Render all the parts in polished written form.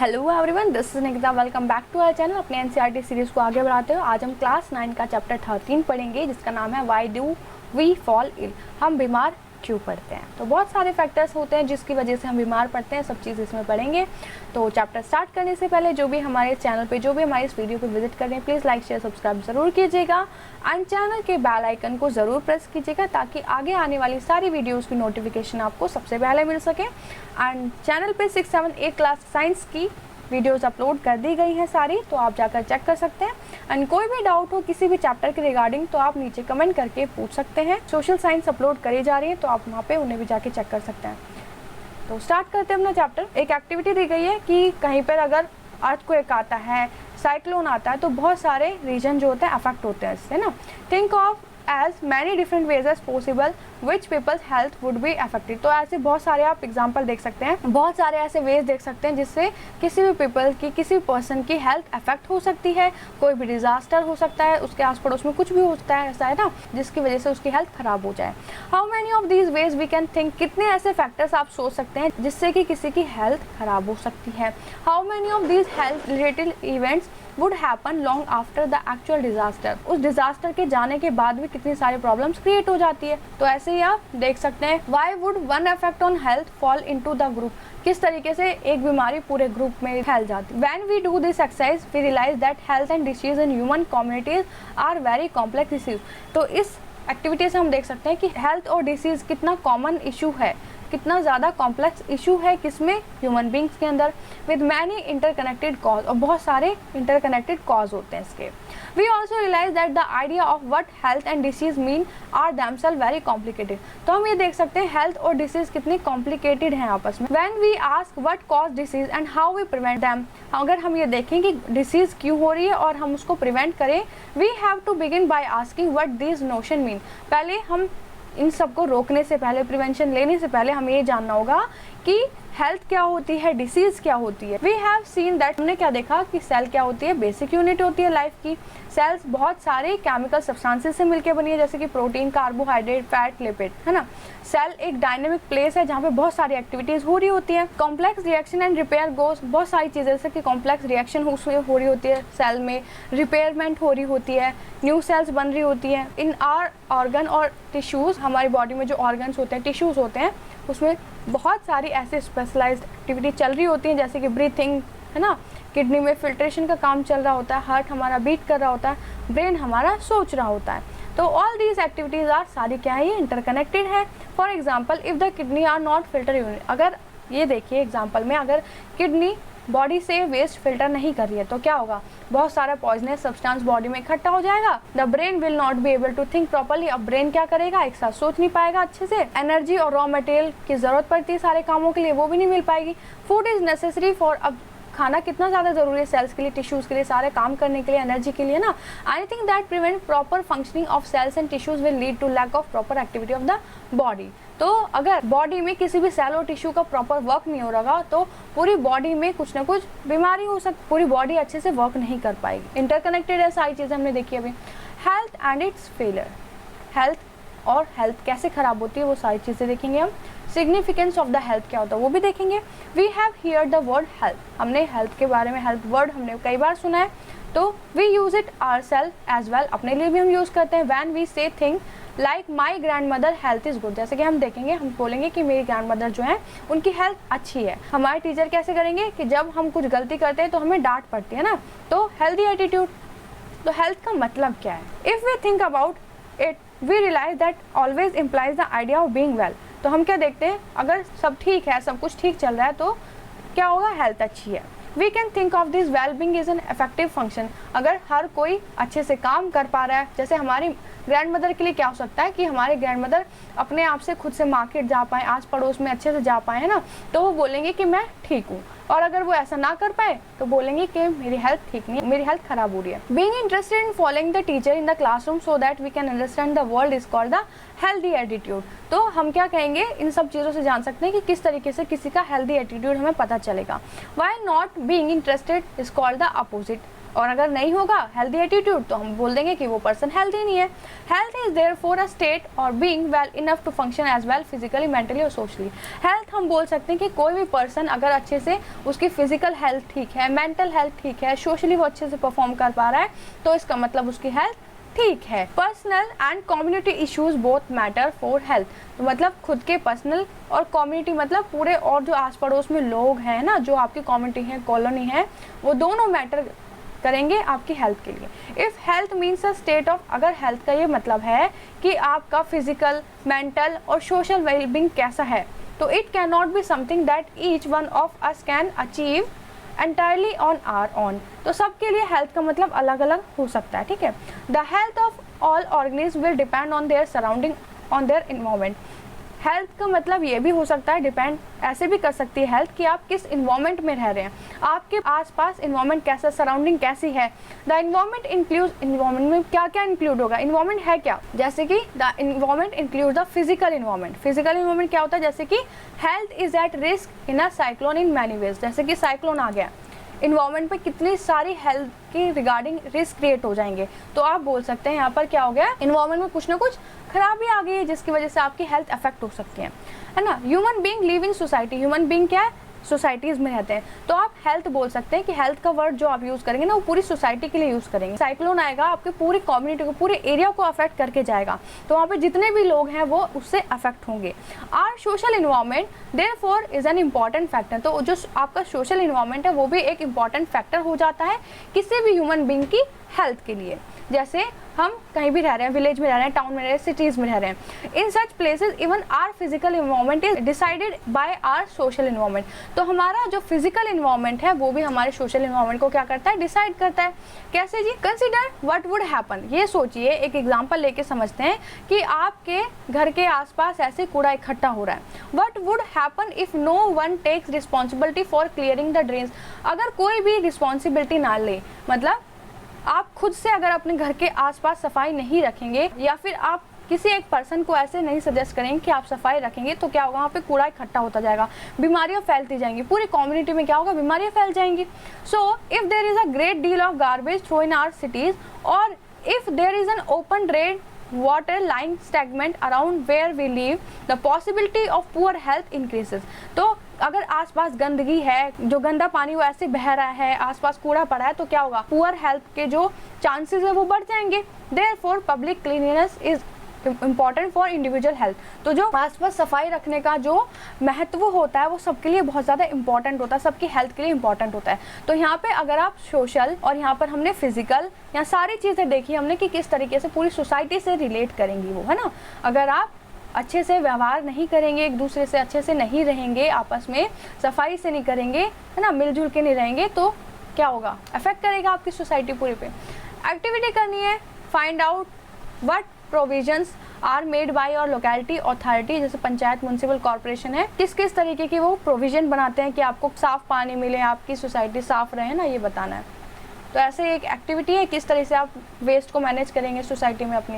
Hello everyone, this is Nikita. Welcome back to our channel. अपने NCERT series को आगे बढ़ाते हुए आज हम क्लास 9 का चैप्टर 13 पढ़ेंगे, जिसका नाम है why do we fall ill. हम बीमार क्यों पड़ते हैं। तो बहुत सारे फैक्टर्स होते हैं जिसकी वजह से हम बीमार पड़ते हैं, सब चीज़ इसमें पढ़ेंगे। तो चैप्टर स्टार्ट करने से पहले जो भी हमारे चैनल पे जो भी हमारे इस वीडियो को विजिट कर रहे हैं, प्लीज़ लाइक शेयर सब्सक्राइब ज़रूर कीजिएगा एंड चैनल के बेल आइकन को ज़रूर प्रेस कीजिएगा ताकि आगे आने वाली सारी वीडियोज़ की नोटिफिकेशन आपको सबसे पहले मिल सके। एंड चैनल पर 6, 7, 8 क्लास साइंस की वीडियोस अपलोड कर दी गई हैं सारी, तो आप जाकर चेक कर सकते हैं। एंड कोई भी डाउट हो किसी भी चैप्टर के रिगार्डिंग तो आप नीचे कमेंट करके पूछ सकते हैं। सोशल साइंस अपलोड करी जा रही है तो आप वहाँ पे उन्हें भी जाके चेक कर सकते हैं। तो स्टार्ट करते हैं अपना चैप्टर। एक एक्टिविटी दी गई है कि कहीं पर अगर अर्थक्वेक आता है, साइक्लोन आता है, तो बहुत सारे रीजन जो होते हैं अफेक्ट होते हैं इससे ना। Think of as many different ways as possible which people's health would be affected। तो ऐसे बहुत सारे आप एग्जांपल देख सकते हैं, बहुत सारे ऐसे वेज देख सकते हैं जिससे किसी भी पीपल की, किसी भी पर्सन की हेल्थ अफेक्ट हो सकती है। कोई भी डिजास्टर हो सकता है, उसके आस पड़ोस में कुछ भी होता है ऐसा है ना, जिसकी वजह से उसकी हेल्थ खराब हो जाए। How many of these ways we can think. कितने ऐसे फैक्टर्स आप सोच सकते हैं जिससे कि किसी की हेल्थ खराब हो सकती है। How many of these health related events would happen long after the actual disaster। उस डिजास्टर के जाने के बाद भी कितनी सारी प्रॉब्लम्स क्रिएट हो जाती है। तो ऐसे ही आप देख सकते हैं why would one effect on health fall into the group। किस तरीके से एक बीमारी पूरे ग्रुप में फैल जाती है। When we do this exercise we realize that health and disease in human communities are very complex issues। तो इस एक्टिविटी से हम देख सकते हैं कि हेल्थ और डिसीज कितना कॉमन इशू है, कितना ज़्यादा कॉम्प्लेक्स इशू है किसमें, ह्यूमन बींग्स के अंदर, विद मैनी इंटरकनेक्टेड कॉज। और बहुत सारे इंटरकनेक्टेड कॉज होते हैं इसके। We also realize that the idea of what health and disease mean are themselves very complicated. तो हम ये देख सकते हैं हेल्थ और डिसीज कितनी कॉम्प्लिकेटेड हैं आपस में। When we ask what cause disease and how we prevent them. अगर हम ये देखें कि डिसीज क्यों हो रही है और हम उसको प्रिवेंट करें, we have to begin by asking what this notion mean. पहले हम इन सबको रोकने से पहले, प्रिवेंशन लेने से पहले हमें ये जानना होगा कि हेल्थ क्या होती है, डिसीज क्या होती है। वी हैव सीन दैट, हमने क्या देखा कि सेल क्या होती है, बेसिक यूनिट होती है लाइफ की। सेल्स बहुत सारे केमिकल सब्सटेंसेस से मिलकर बनी है, जैसे कि प्रोटीन, कार्बोहाइड्रेट, फैट, लिपिड, है ना। सेल एक डायनेमिक प्लेस है जहाँ पे बहुत सारी एक्टिविटीज हो रही होती है। कॉम्प्लेक्स रिएक्शन एंड रिपेयर गोस, बहुत सारी चीजें जैसे कि कॉम्प्लेक्स रिएक्शन हो रही होती है सेल में, रिपेयरमेंट हो रही होती है, न्यू सेल्स बन रही होती है। इन आर ऑर्गन और टिश्यूज, हमारी बॉडी में जो ऑर्गन्स होते हैं, टिश्यूज होते हैं, उसमें बहुत सारी ऐसे स्पेशलाइज्ड एक्टिविटी चल रही होती हैं, जैसे कि ब्रीथिंग, है ना, किडनी में फिल्ट्रेशन का काम चल रहा होता है, हार्ट हमारा बीट कर रहा होता है, ब्रेन हमारा सोच रहा होता है। तो ऑल दीज एक्टिविटीज आर सारी क्या है, ये इंटरकनेक्टेड है। For example if the kidney are not filter unit, अगर ये देखिए एग्जाम्पल में, अगर किडनी बॉडी से वेस्ट फिल्टर नहीं कर रही है तो क्या होगा, बहुत सारा पॉइजनस सब्सटेंस बॉडी में इकट्ठा हो जाएगा। The brain will not be able to think properly. अब ब्रेन क्या करेगा, एक साथ सोच नहीं पाएगा अच्छे से। एनर्जी और रॉ मटेरियल की जरूरत पड़ती है सारे कामों के लिए, वो भी नहीं मिल पाएगी। फूड इज नेसेसरी फॉर, अब खाना कितना ज़्यादा ज़रूरी है सेल्स के लिए, टिश्यूज़ के लिए, सारे काम करने के लिए, एनर्जी के लिए ना। Anything that prevent proper functioning of cells and tissues will lead to lack of proper activity of the body. तो अगर बॉडी में किसी भी सेल और टिश्यू का प्रॉपर वर्क नहीं हो रहा तो पूरी बॉडी में कुछ ना कुछ बीमारी हो सकती, पूरी बॉडी अच्छे से वर्क नहीं कर पाएगी। इंटरकनेक्टेड है सारी चीज़ें हमने देखी अभी। Health and it's failure, health और हेल्थ कैसे खराब होती है वो सारी चीज़ें देखेंगे हम। सिग्निफिकेंस ऑफ द हेल्थ क्या होता है वो भी देखेंगे। We have hear the word health, हमने हेल्थ के बारे में, हेल्थ वर्ड हमने कई बार सुना है, तो we use it our self as well, अपने लिए भी हम यूज़ करते हैं। When we say thing like my grandmother health is good, जैसे कि हम देखेंगे, हम बोलेंगे कि मेरी ग्रैंड मदर जो है उनकी हेल्थ अच्छी है। हमारे टीचर कैसे करेंगे कि जब हम कुछ गलती करते हैं तो हमें डांट पड़ती है ना, तो हेल्दी एटीट्यूड। तो हेल्थ का मतलब क्या है, if we think about it we realize that always implies the idea of being well. तो हम क्या देखते हैं, अगर सब ठीक है, सब कुछ ठीक चल रहा है तो क्या होगा, हेल्थ अच्छी है। We can think of this well being is an effective function. अगर हर कोई अच्छे से काम कर पा रहा है, जैसे हमारी ग्रैंड मदर के लिए क्या हो सकता है कि हमारे ग्रैंड मदर अपने आप से खुद से मार्केट जा पाए, आस पड़ोस में अच्छे से जा पाए, है ना, तो वो बोलेंगे कि मैं ठीक हूँ। और अगर वो ऐसा ना कर पाए तो बोलेंगे कि मेरी हेल्थ ठीक नहीं है, मेरी हेल्थ खराब हो रही है। Being interested in following the teacher in the classroom so that we can understand the world is called the healthy attitude. तो हम क्या कहेंगे, इन सब चीज़ों से जान सकते हैं कि किस तरीके से किसी का हेल्दी एटीट्यूड हमें पता चलेगा। Why not being interested is called the opposite. और अगर नहीं होगा हेल्दी एटीट्यूड तो हम बोल देंगे कि वो पर्सन हेल्दी नहीं है। Health is therefore a state और being well enough to function as well physically, mentally और सोशली। हेल्थ हम बोल सकते हैं कि कोई भी पर्सन अगर अच्छे से उसकी फिजिकल हेल्थ ठीक है, मेंटल हेल्थ ठीक है, सोशली वो अच्छे से परफॉर्म कर पा रहा है, तो इसका मतलब उसकी हेल्थ ठीक है। Personal and community issues both matter for health, तो मतलब खुद के पर्सनल और कम्युनिटी मतलब पूरे और जो आस पड़ोस में लोग हैं ना, जो आपकी कम्युनिटी है, कॉलोनी है, वो दोनों मैटर करेंगे आपकी हेल्थ के लिए। If health means a state of, अगर हेल्थ का ये मतलब है कि आपका फिजिकल, मेंटल और सोशल वेलबींग कैसा है, तो it can not be something that each one of us can achieve entirely on our own. तो सबके लिए हेल्थ का मतलब अलग अलग हो सकता है, ठीक है। The health of all organism will depend on their surrounding, on their environment. Health का मतलब ये भी हो सकता है, डिपेंड ऐसे भी कर सकती है हेल्थ कि आप किस इन्वायरमेंट में रह रहे हैं, आपके आसपास इन्वायरमेंट कैसा, सराउंडिंग कैसी है। द इन्वायरमेंट इंक्लूड, इन्वायरमेंट में क्या क्या इंक्लूड होगा, इन्वायरमेंट है क्या, जैसे कि the environment include the physical environment. Physical environment क्या होता है, जैसे कि health is at risk in a cyclone in many ways, जैसे कि साइक्लोन आ गया, इन्वायरमेंट पे कितनी सारी हेल्थ की रिगार्डिंग रिस्क क्रिएट हो जाएंगे, तो आप बोल सकते हैं यहाँ पर क्या हो गया, इन्वायरमेंट में कुछ ना कुछ खराबी आ गई है जिसकी वजह से आपकी हेल्थ अफेक्ट हो सकती है ना। Human being live in society, human being क्या है, सोसाइटीज में रहते हैं, तो आप हेल्थ बोल सकते हैं कि हेल्थ का वर्ड जो आप यूज करेंगे ना, वो पूरी सोसाइटी के लिए यूज करेंगे। साइक्लोन आएगा आपके पूरी कम्युनिटी को, पूरे एरिया को अफेक्ट करके जाएगा, तो वहाँ पे जितने भी लोग हैं वो उससे अफेक्ट होंगे। Our social environment therefore is an important factor, तो जो आपका सोशल इन्वायरमेंट है वो भी एक इम्पॉर्टेंट फैक्टर हो जाता है किसी भी ह्यूमन बीइंग की हेल्थ के लिए। जैसे हम कहीं भी रह रहे हैं, विलेज में रह रहे हैं, टाउन में रह रहे हैं, सिटीज में रह रहे हैं, in such places even our physical environment is decided by our social environment. तो हमारा जो फिजिकल इन्वायरमेंट है वो भी हमारे सोशल इन्वायरमेंट को क्या करता है, डिसाइड करता है। कैसे जी, कंसिडर व्हाट वुड हैपन, ये सोचिए, एक एग्जांपल लेके समझते हैं कि आपके घर के आसपास ऐसे कूड़ा इकट्ठा हो रहा है। What would happen if no one takes responsibility for clearing the drains, अगर कोई भी रिस्पॉन्सिबिलिटी ना ले, मतलब आप खुद से अगर अपने घर के आसपास सफाई नहीं रखेंगे या फिर आप किसी एक पर्सन को ऐसे नहीं सजेस्ट करेंगे कि आप सफाई रखेंगे, तो क्या होगा, वहाँ पे कूड़ा इकट्ठा होता जाएगा, बीमारियाँ फैलती जाएंगी, पूरी कम्युनिटी में क्या होगा, बीमारियाँ फैल जाएंगी। So if there is a great deal of garbage throw in our cities और if there is an open drain water lying stagnant around where we live, the possibility of poor health increases। तो अगर आसपास गंदगी है, जो गंदा पानी वो ऐसे बह रहा है, आसपास कूड़ा पड़ा है, तो क्या होगा, पुअर हेल्थ के जो चांसेस है वो बढ़ जाएंगे। Therefore public cleanliness is important for individual health. तो जो आसपास सफाई रखने का जो महत्व होता है वो सबके लिए बहुत ज़्यादा इंपॉर्टेंट होता है, सबकी हेल्थ के लिए इंपॉर्टेंट होता है। तो यहाँ पे अगर आप सोशल और यहाँ पर हमने फिजिकल, यहाँ सारी चीज़ें देखी हमने कि किस तरीके से पूरी सोसाइटी से रिलेट करेंगी वो, है ना। अगर आप अच्छे से व्यवहार नहीं करेंगे, एक दूसरे से अच्छे से नहीं रहेंगे, आपस में सफाई से नहीं करेंगे, है ना, मिलजुल के नहीं रहेंगे, तो क्या होगा, अफेक्ट करेगा आपकी सोसाइटी पूरी पे। एक्टिविटी करनी है, find out what provisions are made by our locality authority, जैसे पंचायत, म्यूनसिपल कॉर्पोरेशन है, किस किस तरीके की वो प्रोविजन बनाते हैं कि आपको साफ पानी मिले, आपकी सोसाइटी साफ रहे ना, ये बताना है। तो ऐसे एक एक्टिविटी है, किस तरह से आप वेस्ट को मैनेज करेंगे सोसाइटी में अपनी।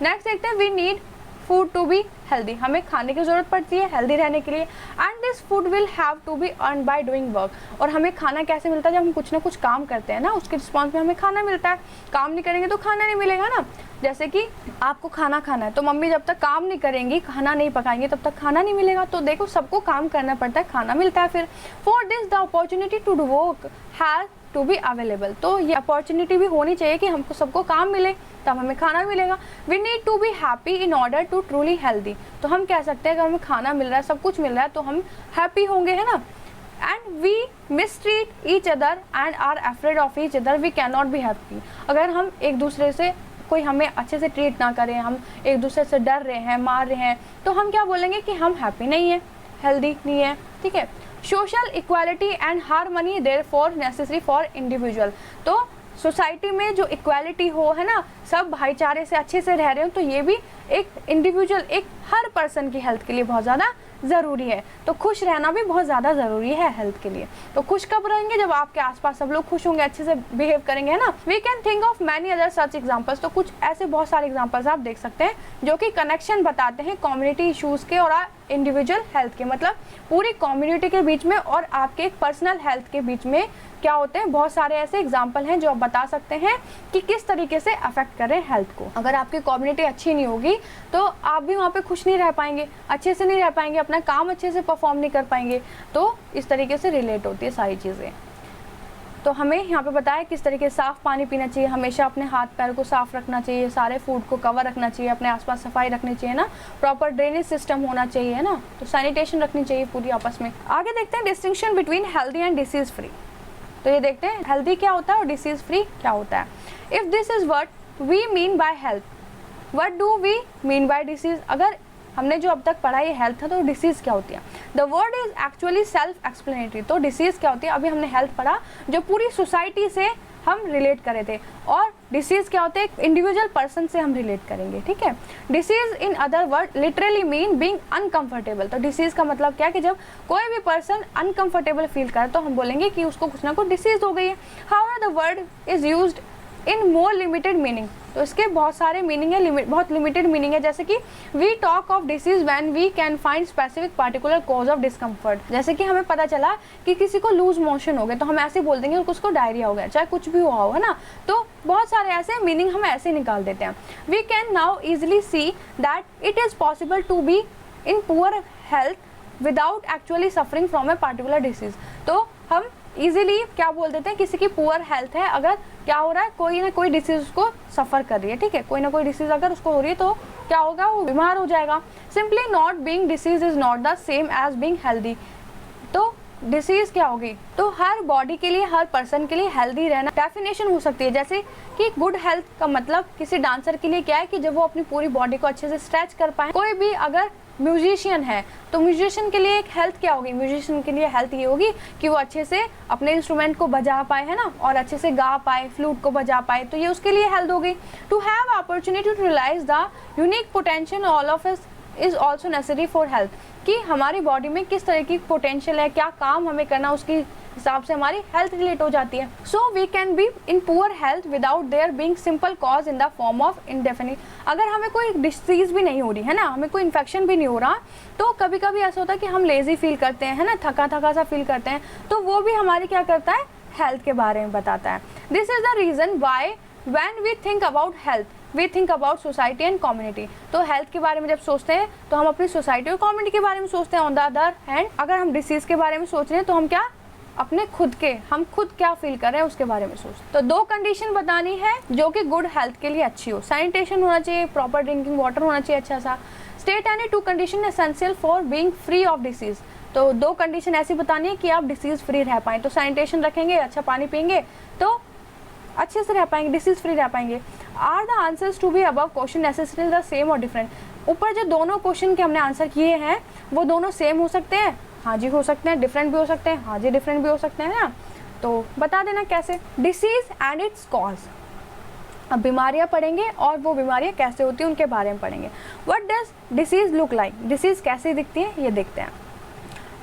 नेक्स्ट देखते हैं, we need food to be healthy, हमें खाने की ज़रूरत पड़ती है हेल्दी रहने के लिए, and this food will have to be earn by doing work. और हमें खाना कैसे मिलता है, जब हम कुछ ना कुछ काम करते हैं ना, उसके रिस्पॉन्स में हमें खाना मिलता है। काम नहीं करेंगे तो खाना नहीं मिलेगा ना। जैसे कि आपको खाना खाना है तो मम्मी जब तक काम नहीं करेंगी, खाना नहीं पकाएंगे, तब तक खाना नहीं मिलेगा। तो देखो सबको काम करना पड़ता है, खाना मिलता है फिर। For this the opportunity to do work has to be available, तो ये अपॉर्चुनिटी भी होनी चाहिए कि हमको सबको काम मिले, तब हमें खाना मिलेगा। We need to be happy in order to truly healthy, तो हम कह सकते हैं अगर हमें खाना मिल रहा है, सब कुछ मिल रहा है, तो हम हैप्पी होंगे, है ना। And we mistreat each other and are afraid of each other, we can not be happy. अगर हम एक दूसरे से, कोई हमें अच्छे से ट्रीट ना करें, हम एक दूसरे से डर रहे हैं, मार रहे हैं, तो हम क्या बोलेंगे कि हम हैप्पी नहीं है, हेल्दी नहीं है, ठीक है। Social equality and harmony therefore necessary for individual, तो सोसाइटी में जो इक्वालिटी हो, है ना, सब भाईचारे से अच्छे से रह रहे हो, तो ये भी एक इंडिविजुअल, एक हर पर्सन की हेल्थ के लिए बहुत ज़्यादा ज़रूरी है। तो खुश रहना भी बहुत ज़्यादा ज़रूरी है हेल्थ के लिए। तो खुश कब रहेंगे, जब आपके आसपास सब लोग खुश होंगे, अच्छे से बिहेव करेंगे, है ना। We can think of many other such examples, तो कुछ ऐसे बहुत सारे एग्जाम्पल्स आप देख सकते हैं जो कि कनेक्शन बताते हैं कम्युनिटी इशूज़ के और इंडिविजुअल हेल्थ के, मतलब पूरी कम्युनिटी के बीच में और आपके एक पर्सनल हेल्थ के बीच में क्या होते हैं, बहुत सारे ऐसे एग्जाम्पल हैं जो आप बता सकते हैं कि किस तरीके से अफेक्ट कर रहे हैं हेल्थ को। अगर आपकी कम्युनिटी अच्छी नहीं होगी तो आप भी वहाँ पे खुश नहीं रह पाएंगे, अच्छे से नहीं रह पाएंगे, अपना काम अच्छे से परफॉर्म नहीं कर पाएंगे। तो इस तरीके से रिलेट होती है सारी चीज़ें। तो हमें यहाँ पे बताया किस तरीके से साफ़ पानी पीना चाहिए, हमेशा अपने हाथ पैर को साफ़ रखना चाहिए, सारे फूड को कवर रखना चाहिए, अपने आसपास सफाई रखनी चाहिए ना, प्रॉपर ड्रेनेज सिस्टम होना चाहिए है ना, तो सैनिटेशन रखनी चाहिए पूरी आपस में। आगे देखते हैं distinction between healthy and disease free. तो ये देखते हैं हेल्दी क्या होता है और डिसीज़ फ्री क्या होता है। If this is what we mean by health, what do we mean by disease. अगर हमने जो अब तक पढ़ा ये हेल्थ है तो डिसीज़ क्या होती है। The word is actually self explanatory. तो डिसीज़ क्या होती है, अभी हमने हेल्थ पढ़ा जो पूरी सोसाइटी से हम रिलेट करे थे, और डिसीज़ क्या होते हैं, इंडिविजुअल पर्सन से हम रिलेट करेंगे, ठीक है। Disease in other word literally mean being uncomfortable. तो डिसीज़ का मतलब क्या है कि जब कोई भी पर्सन अनकंफर्टेबल फील करे तो हम बोलेंगे कि उसको कुछ ना कुछ डिसीज़ हो गई है। However the word is used in more limited meaning. तो इसके बहुत सारे मीनिंग है, बहुत लिमिटेड मीनिंग है, जैसे कि we talk of disease when we can find specific particular cause of discomfort. जैसे कि हमें पता चला कि किसी को लूज मोशन हो गए तो हम ऐसे बोल देंगे उसको डायरिया हो गया, चाहे कुछ भी हुआ हो, है ना। तो बहुत सारे ऐसे मीनिंग हम ऐसे निकाल देते हैं। We can now easily see that it is possible to be in poor health without actually suffering from a particular disease. तो हम इजीली क्या बोल देते हैं, किसी की पुअर हेल्थ है, अगर क्या हो रहा है, कोई ना कोई डिसीज उसको सफ़र कर रही है, ठीक है, कोई ना कोई डिसीज अगर उसको हो रही है तो क्या होगा, वो बीमार हो जाएगा। Simply not being disease is not the same as being healthy. तो डिसीज़ क्या होगी, तो हर बॉडी के लिए, हर पर्सन के लिए हेल्दी रहना डेफिनेशन हो सकती है। जैसे कि गुड हेल्थ का मतलब किसी डांसर के लिए क्या है कि जब वो अपनी पूरी बॉडी को अच्छे से स्ट्रेच कर पाए। कोई भी अगर म्यूजिशियन है तो म्यूजिशियन के लिए एक हेल्थ क्या होगी, म्यूजिशियन के लिए हेल्थ ये होगी कि वो अच्छे से अपने इंस्ट्रूमेंट को बजा पाए, है ना, और अच्छे से गा पाए, फ्लूट को बजा पाए, तो ये उसके लिए हेल्थ हो गई। To have opportunity to realize the unique potential all of us is also necessary for health, कि हमारी बॉडी में किस तरह की पोटेंशियल है, क्या काम हमें करना, उसकी हिसाब से हमारी हेल्थ रिलेट हो जाती है। So we can be in poor health without there being simple cause in the form of indefinite. अगर हमें कोई डिसीज भी नहीं हो रही है ना, हमें कोई इन्फेक्शन भी नहीं हो रहा, तो कभी कभी ऐसा होता है कि हम लेजी फील करते हैं, है ना, थका थका सा फील करते हैं, तो वो भी हमारी क्या करता है, हेल्थ के बारे में बताता है। This is the reason why when we think about health we think about society and community. तो हेल्थ के बारे में जब सोचते हैं तो हम अपनी सोसाइटी और कम्युनिटी के बारे में सोचते हैं। ऑन द अदर हैंड अगर हम डिसीज के बारे में सोच रहे हैं तो हम क्या, अपने खुद के, हम खुद क्या फील कर रहे हैं उसके बारे में सोचते। तो दो कंडीशन बतानी है जो कि गुड हेल्थ के लिए अच्छी हो, सैनिटेशन होना चाहिए, प्रॉपर ड्रिंकिंग वाटर होना चाहिए अच्छा सा। State any two condition essential for being free of disease. तो दो कंडीशन ऐसी बतानी है कि आप डिसीज फ्री रह पाएँ। तो सैनिटेशन रखेंगे, अच्छा पानी पियेंगे तो अच्छे से रह पाएंगे, डिसीज फ्री रह पाएंगे। Are the answers to be above question necessary the same or different. ऊपर जो दोनों क्वेश्चन के हमने आंसर किए हैं वो दोनों सेम हो सकते हैं, हाँ जी हो सकते हैं, डिफरेंट भी हो सकते हैं, हाँ जी डिफरेंट भी हो सकते हैं ना। तो बता देना कैसे। डिसीज एंड इट्स कॉज, अब बीमारियां पढ़ेंगे और वो बीमारियां कैसे होती हैं उनके बारे में पढ़ेंगे। What does disease look like, disease कैसे दिखती है ये देखते हैं।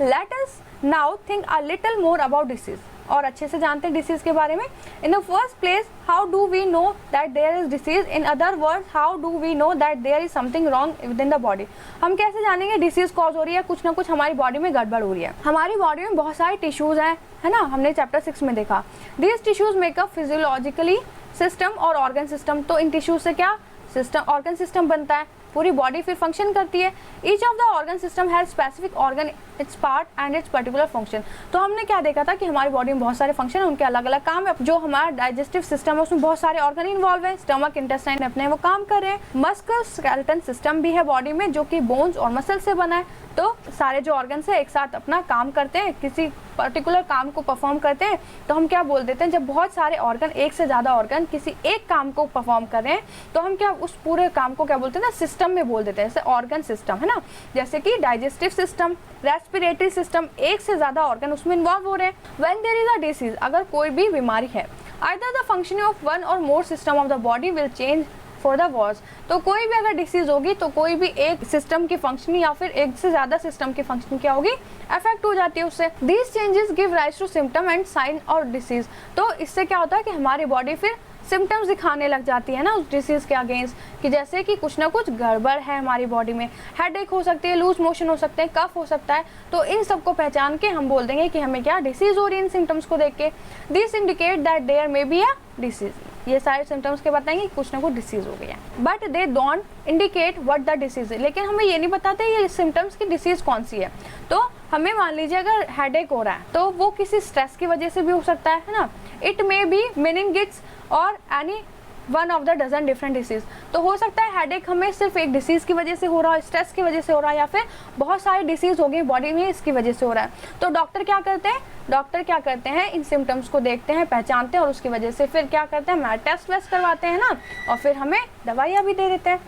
Let us now think a little more about disease, और अच्छे से जानते हैं डिसीज के बारे में। In the first place how do we know that there is disease, in other words how do we know that there is something wrong with in the body. हम कैसे जानेंगे डिसीज कॉज हो रही है, कुछ ना कुछ हमारी बॉडी में गड़बड़ हो रही है। हमारी बॉडी में बहुत सारे टिश्यूज हैं, है ना, हमने चैप्टर 6 में देखा। These tissues makeup physiologically system और ऑर्गन सिस्टम। तो इन टिश्यूज से क्या सिस्टम, ऑर्गन सिस्टम बनता है, पूरी बॉडी फिर फंक्शन करती है। Each of the organ system has specific organ, it's part and it's particular function. तो हमने क्या देखा था कि हमारी बॉडी में बहुत सारे फंक्शन है, उनके अलग अलग काम है। जो हमारा डाइजेस्टिव सिस्टम है उसमें बहुत सारे ऑर्गन इन्वॉल्व है, स्टमक इंटेस्टाइन अपने वो काम कर रहे हैं। मस्कुलर स्केलेटन सिस्टम भी है बॉडी में जो कि बोन्स और मसल से बना है। तो सारे जो ऑर्गन्स है एक साथ अपना काम करते हैं, किसी पर्टिकुलर काम को परफॉर्म करते हैं। तो हम क्या बोल देते हैं, जब बहुत सारे ऑर्गन, एक से ज़्यादा ऑर्गन किसी एक काम को परफॉर्म कर रहे हैं तो हम क्या उस पूरे काम को क्या बोलते हैं ना, सिस्टम में बोल देते हैं, जैसे ऑर्गन सिस्टम, है ना। जैसे कि डाइजेस्टिव सिस्टम, रेस्पिरेटरी सिस्टम, एक से ज़्यादा ऑर्गन उसमें इन्वॉल्व हो रहे हैं। When there is a disease, अगर कोई भी बीमारी है, either the functioning of one or more system of the body will change for the worse. तो कोई भी अगर डिसीज होगी तो कोई भी एक सिस्टम की फंक्शनिंग या फिर एक से ज़्यादा सिस्टम की फंक्शनिंग क्या होगी, अफेक्ट हो जाती है उससे। These changes give rise to symptom and sign और डिसीज। तो इससे क्या होता है कि हमारी बॉडी फिर सिम्टम्स दिखाने लग जाती है ना उस डिसीज़ के अगेंस्ट, कि जैसे कि कुछ ना कुछ गड़बड़ है हमारी बॉडी में, हेडेक हो सकती है, लूज मोशन हो सकते हैं, कफ हो सकता है। तो इन सब को पहचान के हम बोल देंगे कि हमें क्या डिसीज़ हो रही है इन सिम्टम्स को देख के। This indicate that there may be a disease. ये सारे सिम्टम्स के बताएंगे कुछ ना कुछ डिसीज़ हो गई है, but they don't indicate what the disease है। लेकिन हमें ये नहीं बताते ये सिम्टम्स की डिसीज़ कौन सी है। तो हमें मान लीजिए अगर हेडेक हो रहा है तो वो किसी स्ट्रेस की वजह से भी हो सकता है ना। इट मे बी मेनिंगिट्स और any one of the dozen different disease. तो हो सकता है हेडेक हमें सिर्फ एक डिसीज़ की वजह से हो रहा है, स्ट्रेस की वजह से हो रहा है, या फिर बहुत सारे डिसीज़ हो गए बॉडी में इसकी वजह से हो रहा है। तो डॉक्टर क्या करते हैं इन सिम्टम्स को देखते हैं, पहचानते हैं और उसकी वजह से फिर क्या करते हैं, हमारा टेस्ट वेस्ट करवाते हैं ना, और फिर हमें दवाइयाँ भी दे देते हैं।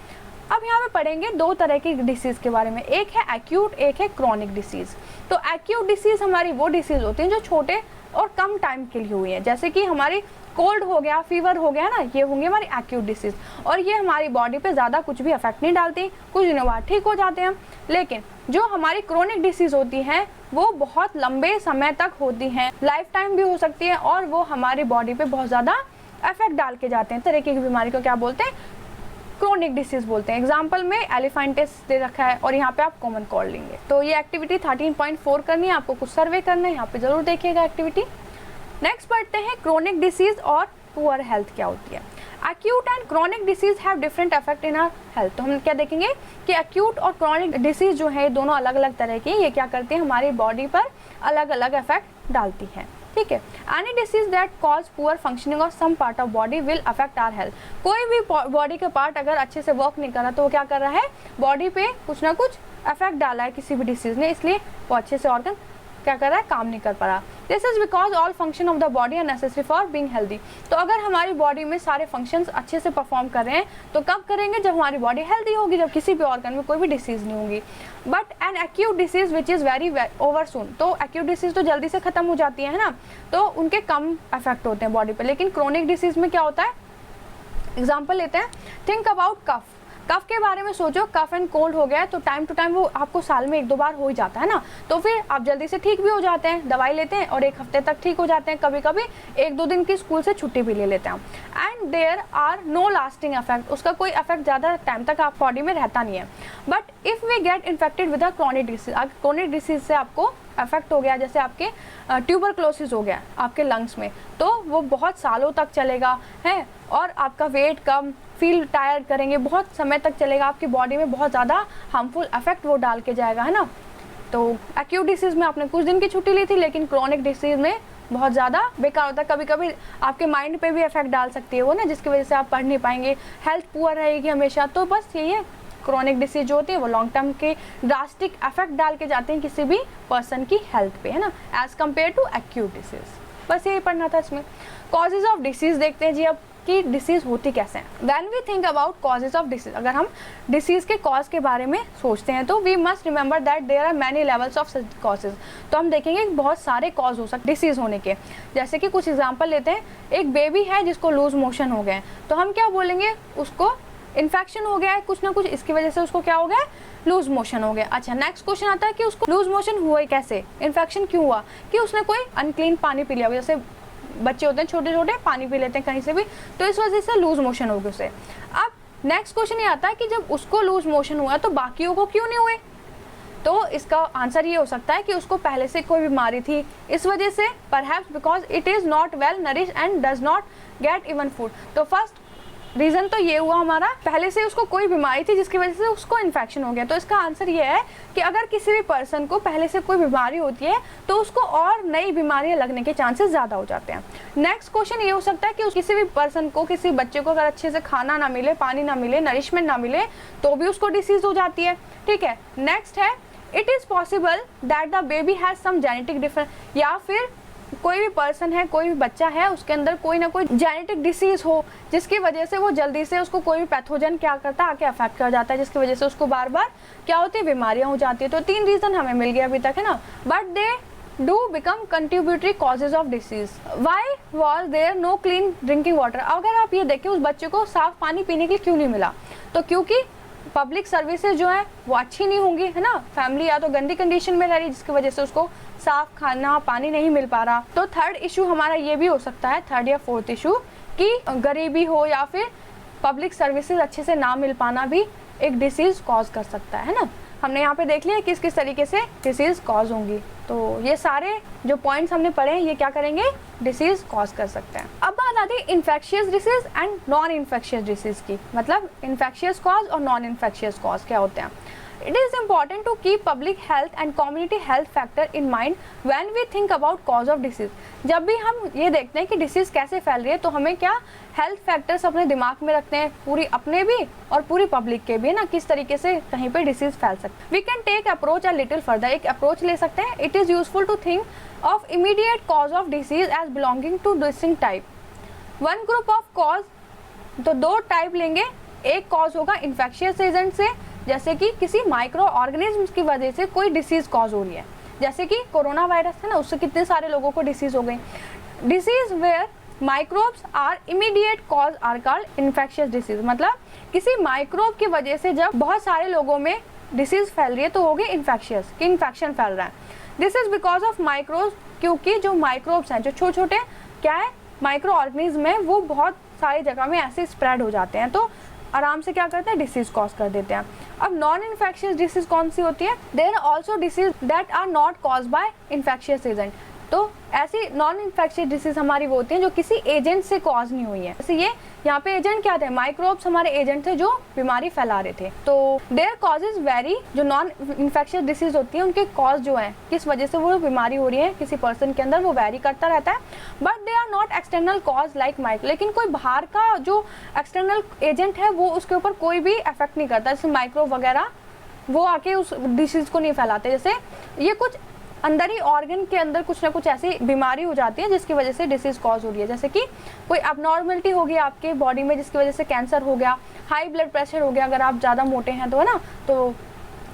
अब यहाँ पे पढ़ेंगे दो तरह की डिसीज़ के बारे में, एक है एक्यूट, एक है क्रॉनिक डिसीज़। तो एक्यूट डिसीज़ हमारी वो डिसीज़ होती हैं जो छोटे और कम टाइम के लिए हुई है, जैसे कि हमारी कोल्ड हो गया, फीवर हो गया ना, ये होंगे हमारी एक्यूट डिसीज़, और ये हमारी बॉडी पे ज़्यादा कुछ भी अफेक्ट नहीं डालती, कुछ दिनों बाद ठीक हो जाते हैं। लेकिन जो हमारी क्रोनिक डिसीज़ होती हैं वो बहुत लंबे समय तक होती हैं, लाइफ टाइम भी हो सकती है, और वो हमारी बॉडी पे बहुत ज़्यादा अफेक्ट डाल के जाते हैं। तरह की बीमारी को क्या बोलते हैं, क्रोनिक डिसीज बोलते हैं। एग्जाम्पल में एलिफेंटिस दे रखा है और यहाँ पे आप कॉमन कोल्ड लेंगे। तो ये एक्टिविटी 13.4 करनी है, आपको कुछ सर्वे करना है, यहाँ पे जरूर देखिएगा एक्टिविटी। नेक्स्ट पढ़ते हैं क्रोनिक डिसीज और पुअर हेल्थ क्या होती है। Acute and chronic disease have different effect in our health. तो हम क्या देखेंगे कि एक्यूट और क्रोनिक डिसीज जो है दोनों अलग अलग तरह की, ये क्या करते हैं हमारी बॉडी पर अलग अलग इफेक्ट डालती हैं, ठीक है। Any disease that cause poor functioning of some part of body will affect our health. कोई भी बॉडी का पार्ट अगर अच्छे से वर्क नहीं कर रहा तो वो क्या कर रहा है, बॉडी पे कुछ ना कुछ इफेक्ट डाला है किसी भी डिसीज ने, इसलिए वो अच्छे से ऑर्गन क्या कर रहा है, काम नहीं कर पा रहा। This is because all function of the body are necessary for being healthy. तो अगर हमारी बॉडी में सारे फंक्शंस अच्छे से परफॉर्म कर रहे हैं तो कब करेंगे, जब हमारी बॉडी हेल्दी होगी, जब किसी भी ऑर्गन में कोई भी डिसीज नहीं होगी। But an acute disease which is very over soon. तो एक्यूट डिसीज तो जल्दी से खत्म हो जाती है ना, तो उनके कम इफेक्ट होते हैं बॉडी पे। लेकिन क्रोनिक डिसीज में क्या होता है, एग्जाम्पल लेते हैं, थिंक अबाउट कफ। कफ के बारे में सोचो, कफ एंड कोल्ड हो गया है तो टाइम टू टाइम वो आपको साल में 1-2 बार हो ही जाता है ना, तो फिर आप जल्दी से ठीक भी हो जाते हैं, दवाई लेते हैं और 1 हफ्ते तक ठीक हो जाते हैं, कभी कभी 1-2 दिन की स्कूल से छुट्टी भी ले लेते हैं। And there are no lasting effect. उसका कोई इफेक्ट ज़्यादा टाइम तक आप बॉडी में रहता नहीं है। But if we get infected with a chronic disease, अगर क्रोनिक डिसीज से आपको अफेक्ट हो गया, जैसे आपके ट्यूबरक्लोसिस हो गया आपके लंग्स में, तो वो बहुत सालों तक चलेगा है, और आपका वेट कम, फील टायर्ड करेंगे, बहुत समय तक चलेगा, आपकी बॉडी में बहुत ज़्यादा हार्मफुल इफेक्ट वो डाल के जाएगा, है ना। तो एक्यूट डिसीज में आपने कुछ दिन की छुट्टी ली थी, लेकिन क्रोनिक डिसीज में बहुत ज़्यादा बेकार होता है। कभी कभी आपके माइंड पे भी इफेक्ट डाल सकती है वो ना, जिसकी वजह से आप पढ़ नहीं पाएंगे, हेल्थ पुअर रहेगी हमेशा। तो बस यही है, क्रोनिक डिसीज जो होती है वो लॉन्ग टर्म के ड्रास्टिक इफेक्ट डाल के जाते हैं किसी भी पर्सन की हेल्थ पे, है ना, as compare to acute disease. बस यही पढ़ना था इसमें। कॉजेज ऑफ डिसीज देखते हैं जी अब कि डिसीज होती कैसे हैं। When we think about causes of disease, अगर हम डिसीज के कॉज के बारे में सोचते हैं तो we must remember that there are many levels of causes. तो हम देखेंगे बहुत सारे कॉज हो सकते डिसीज होने के। जैसे कि कुछ एग्जांपल लेते हैं, एक बेबी है जिसको लूज मोशन हो गए, तो हम क्या बोलेंगे, उसको इन्फेक्शन हो गया है कुछ ना कुछ, इसकी वजह से उसको क्या हो गया, लूज मोशन हो गया। अच्छा, नेक्स्ट क्वेश्चन आता है कि उसको लूज मोशन हुआ ही कैसे, इन्फेक्शन क्यों हुआ, कि उसने कोई अनक्लीन पानी पी लिया, जैसे बच्चे होते हैं छोटे छोटे पानी पी लेते हैं कहीं से भी, तो इस वजह से लूज मोशन हो गया उसे। अब नेक्स्ट क्वेश्चन ये आता है कि जब उसको लूज मोशन हुआ तो बाकियों को क्यों नहीं हुए। तो इसका आंसर ये हो सकता है कि उसको पहले से कोई बीमारी थी, इस वजह से, perhaps because it is not well nourish and does not get even food. तो फर्स्ट रीज़न तो ये हुआ हमारा, पहले से उसको कोई बीमारी थी जिसकी वजह से उसको इन्फेक्शन हो गया। तो इसका आंसर ये है कि अगर किसी भी पर्सन को पहले से कोई बीमारी होती है तो उसको और नई बीमारियां लगने के चांसेस ज़्यादा हो जाते हैं। नेक्स्ट क्वेश्चन ये हो सकता है कि किसी भी पर्सन को, किसी बच्चे को अगर अच्छे से खाना ना मिले, पानी ना मिले, नरिशमेंट ना मिले, तो भी उसको डिसीज हो जाती है, ठीक है। नेक्स्ट है, it is possible that the baby has some genetic difference, या फिर कोई भी पर्सन है, कोई भी बच्चा है, उसके अंदर कोई ना कोई जेनेटिक डिसीज हो जिसकी वजह से वो जल्दी से उसको कोई भी पैथोजन क्या करता है, आके अफेक्ट कर जाता है, जिसकी वजह से उसको बार बार क्या होती है, बीमारियां हो जाती है। तो 3 रीज़न हमें मिल गए अभी तक, है ना, but they do become contributory causes of disease. Why was there no clean drinking water? अगर आप ये देखें उस बच्चे को साफ पानी पीने के लिए क्यों नहीं मिला, तो क्योंकि पब्लिक सर्विसेज जो है वो अच्छी नहीं होंगी, है ना। फैमिली या तो गंदी कंडीशन में रह रही जिसकी वजह से उसको साफ खाना पानी नहीं मिल पा रहा। तो थर्ड इशू हमारा ये भी हो सकता है, थर्ड या फोर्थ इशू, कि गरीबी हो या फिर पब्लिक सर्विसेज अच्छे से ना मिल पाना भी एक डिसीज कॉज कर सकता है ना। हमने यहाँ पे देख लिया किस किस तरीके से डिसीज कॉज होंगी। तो ये सारे जो पॉइंट्स हमने पढ़े हैं ये क्या करेंगे, डिसीज कॉज कर सकते हैं। अब बात आती है infectious disease and non infectious disease की, मतलब इन्फेक्शियस कॉज और नॉन इन्फेक्शियस कॉज क्या होते हैं। It is important to keep public health and community health factor in mind when we think about cause of disease. जब भी हम ये देखते हैं कि डिसीज कैसे फैल रही है तो हमें क्या हेल्थ फैक्टर्स अपने दिमाग में रखते हैं, पूरी अपने भी और पूरी पब्लिक के भी, ना, किस तरीके से कहीं पे डिसीज फैल सकता है। We can take approach a little further, एक अप्रोच ले सकते हैं। It is useful to think of immediate cause of disease as belonging to distinct type. One group of cause, तो दो टाइप लेंगे। एक कॉज होगा इन्फेक्शियस एजेंट से, जैसे कि किसी माइक्रो ऑर्गेनिज्म की वजह से कोई डिसीज कॉज हो रही है, जैसे कि कोरोना वायरस है ना, उससे कितने सारे लोगों को डिसीज हो गई। Disease where microbes are immediate cause are called infectious disease, मतलब किसी माइक्रोब की वजह से जब बहुत सारे लोगों में डिसीज फैल रही है तो हो गई इन्फेक्शियस, कि इन्फेक्शन फैल रहा है। This is because of microbes, क्योंकि जो माइक्रोब्स हैं, जो छोटे छोटे क्या है माइक्रो ऑर्गेनिज्म है, वो बहुत सारी जगह में ऐसे स्प्रेड हो जाते हैं, तो आराम से क्या करते हैं, डिसीज कॉज कर देते हैं। अब नॉन इन्फेक्शियस डिसीज कौन सी होती है? There are also disease that are not cause by infectious agent. तो ऐसी नॉन इन्फेक्शियस डिसीज हमारी वो होती हैं जो किसी एजेंट से कॉज नहीं हुई है। जैसे ये यहाँ पे एजेंट क्या थे, माइक्रोब्स हमारे एजेंट थे जो बीमारी फैला रहे थे। तो देयर कॉजेज वेरी, जो नॉन इन्फेक्शियस डिसीज होती है उनके कॉज जो है, किस वजह से वो बीमारी हो रही है किसी पर्सन के अंदर, वो वेरी करता रहता है। But they are not external cause like micro, लेकिन कोई बाहर का जो एक्सटर्नल एजेंट है वो उसके ऊपर कोई भी इफेक्ट नहीं करता, जैसे माइक्रोब वगैरह वो आके उस डिसीज को नहीं फैलाते। जैसे ये कुछ अंदर ही ऑर्गन के अंदर कुछ ना कुछ ऐसी बीमारी हो जाती है जिसकी वजह से डिसीज कॉज हो रही है, जैसे कि कोई अबनॉर्मलिटी हो गई आपके बॉडी में जिसकी वजह से कैंसर हो गया, हाई ब्लड प्रेशर हो गया, अगर आप ज़्यादा मोटे हैं तो, है ना, तो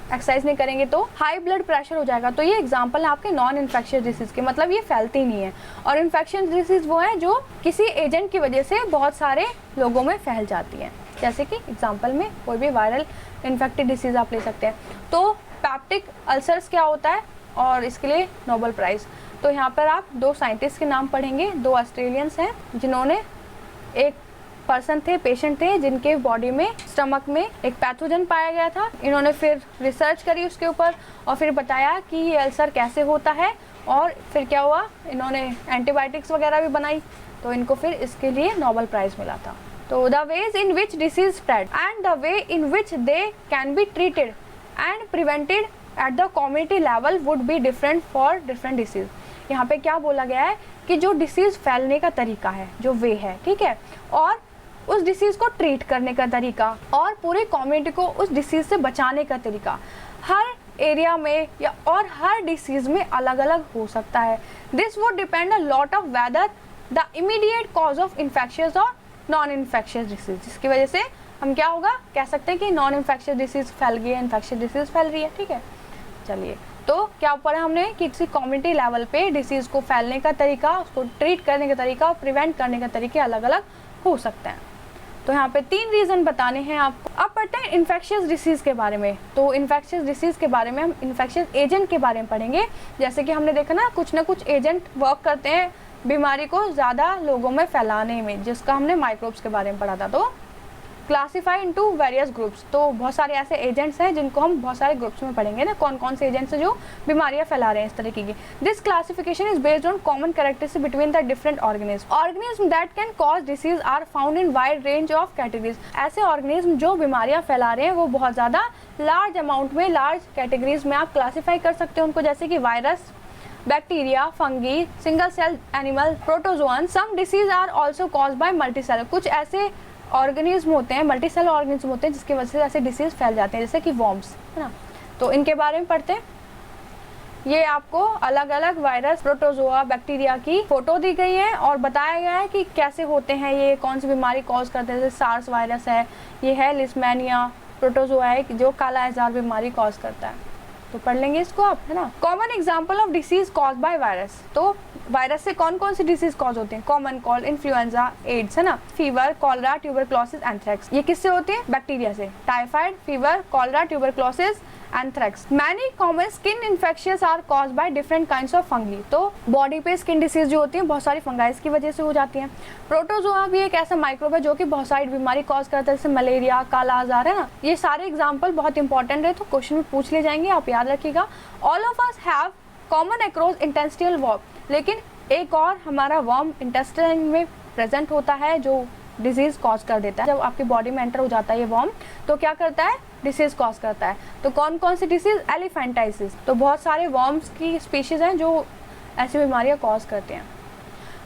एक्सरसाइज नहीं करेंगे तो हाई ब्लड प्रेशर हो जाएगा। तो ये एग्जांपल है आपके नॉन इन्फेक्शियस डिसीज के, मतलब ये फैलती नहीं है। और इन्फेक्शियस डिसीज वो है जो किसी एजेंट की वजह से बहुत सारे लोगों में फैल जाती है, जैसे कि एग्जाम्पल में कोई भी वायरल इन्फेक्टेड डिसीज आप ले सकते हैं। तो पैप्टिक अल्सर्स क्या होता है और इसके लिए नोबेल प्राइज़। तो यहाँ पर आप दो साइंटिस्ट के नाम पढ़ेंगे, दो ऑस्ट्रेलियंस हैं जिन्होंने, एक पर्सन थे, पेशेंट थे जिनके बॉडी में, स्टमक में एक पैथोजन पाया गया था। इन्होंने फिर रिसर्च करी उसके ऊपर और फिर बताया कि ये अल्सर कैसे होता है, और फिर क्या हुआ, इन्होंने एंटीबायोटिक्स वगैरह भी बनाई, तो इनको फिर इसके लिए नोबेल प्राइज़ मिला था। तो the ways in which disease spread and the way in which they can be treated and prevented at the community level would be different for different disease. यहाँ पे क्या बोला गया है कि जो डिसीज़ फैलने का तरीका है, जो वे है, ठीक है, और उस डिसीज़ को ट्रीट करने का तरीका और पूरे कम्युनिटी को उस डिसीज़ से बचाने का तरीका हर एरिया में या और हर डिसीज़ में अलग अलग हो सकता है। This would depend a lot of whether the immediate cause of infectious और नॉन इन्फेक्शियस डिसीज, जिसकी वजह से हम क्या होगा कह सकते हैं कि नॉन इन्फेक्शियस डिसीज फैल गई है, इन्फेक्शियस डिसीज फैल रही है, ठीक है। चलिए, तो क्या पढ़ा हमने कि किसी कम्युनिटी लेवल पे डिसीज़ को फैलने का तरीका, उसको ट्रीट करने का तरीका और प्रिवेंट करने का तरीके अलग अलग हो सकते हैं। तो यहाँ पे 3 रीज़न बताने हैं आपको। अब पढ़ते हैं इन्फेक्शियस डिसीज़ के बारे में। तो इन्फेक्शियस डिसीज़ के बारे में हम इन्फेक्शियस एजेंट के बारे में पढ़ेंगे। जैसे कि हमने देखा ना कुछ एजेंट वर्क करते हैं बीमारी को ज़्यादा लोगों में फैलाने में, जिसका हमने माइक्रोब्स के बारे में पढ़ा था। तो क्लासीफाई इनटू वेरियस ग्रुप्स, तो बहुत सारे ऐसे एजेंट्स हैं जिनको हम बहुत सारे ग्रुप्स में पढ़ेंगे ना, कौन कौन से एजेंट्स हैं जो बीमारियां फैला रहे हैं इस तरीके की। This classification is based on common characteristic between the different organism that can cause disease are found in wide range of categories. ऐसे ऑर्गेनिज्म जो बीमारियां फैला रहे हैं वो बहुत ज़्यादा लार्ज अमाउंट में, लार्ज कैटेगरीज में आप क्लासीफाई कर सकते हो उनको, जैसे कि virus, bacteria, fungi, single cell animal, protozoan. Some disease are also cause by multicellular, कुछ ऐसे ऑर्गेनिज्म होते हैं, मल्टीसेलर ऑर्गेनिज्म होते हैं जिसकी वजह से ऐसे डिसीज फैल जाते हैं, जैसे कि वॉर्म्स, है ना। तो इनके बारे में पढ़ते हैं। ये आपको अलग अलग वायरस, प्रोटोजोआ, बैक्टीरिया की फोटो दी गई है और बताया गया है कि कैसे होते हैं, ये कौन सी बीमारी कॉज करते हैं। जैसे सार्स वायरस है, ये है लिस्मेनिया, प्रोटोजोआ है जो काला आजार बीमारी कॉज करता है। तो पढ़ लेंगे इसको आप, है ना। Common example of disease cause by virus, तो वायरस से कौन कौन सी डिसीज कॉज होती हैं? कॉमन कोल्ड, इन्फ्लुएंजा, एड्स, है ना, फीवर, कॉलरा, ट्यूबरक्लोसिस, एंथ्रेक्स। ये किससे होती है? बैक्टीरिया से। Typhoid, fever, cholera, tuberculosis, anthrax. Many common skin infections are cause by different kinds of fungi, तो बॉडी पे स्किन डिसीज जो होती है बहुत सारी फंगाइज की वजह से हो जाती हैं। प्रोटोजोआ भी एक ऐसा माइक्रोब है जो कि बहुत सारी बीमारी कॉज करता है, जैसे मलेरिया, काला आजार, है ना। ये सारे एग्जाम्पल बहुत इंपॉर्टेंट है, तो क्वेश्चन में पूछ ले जाएंगे, आप याद रखिएगा। All of us have common across intestinal worm, लेकिन एक और हमारा वर्म इंटेस्टाइन में प्रेजेंट होता है जो डिजीज कॉज कर देता है। जब आपकी बॉडी में एंटर हो जाता है ये वर्म, तो क्या करता है? डिसीज कॉज करता है। तो कौन कौन सी डिसीज? एलिफेंटाइसिस, तो बहुत सारे वर्म्स की स्पीशीज हैं जो ऐसी बीमारियां कॉज करते हैं।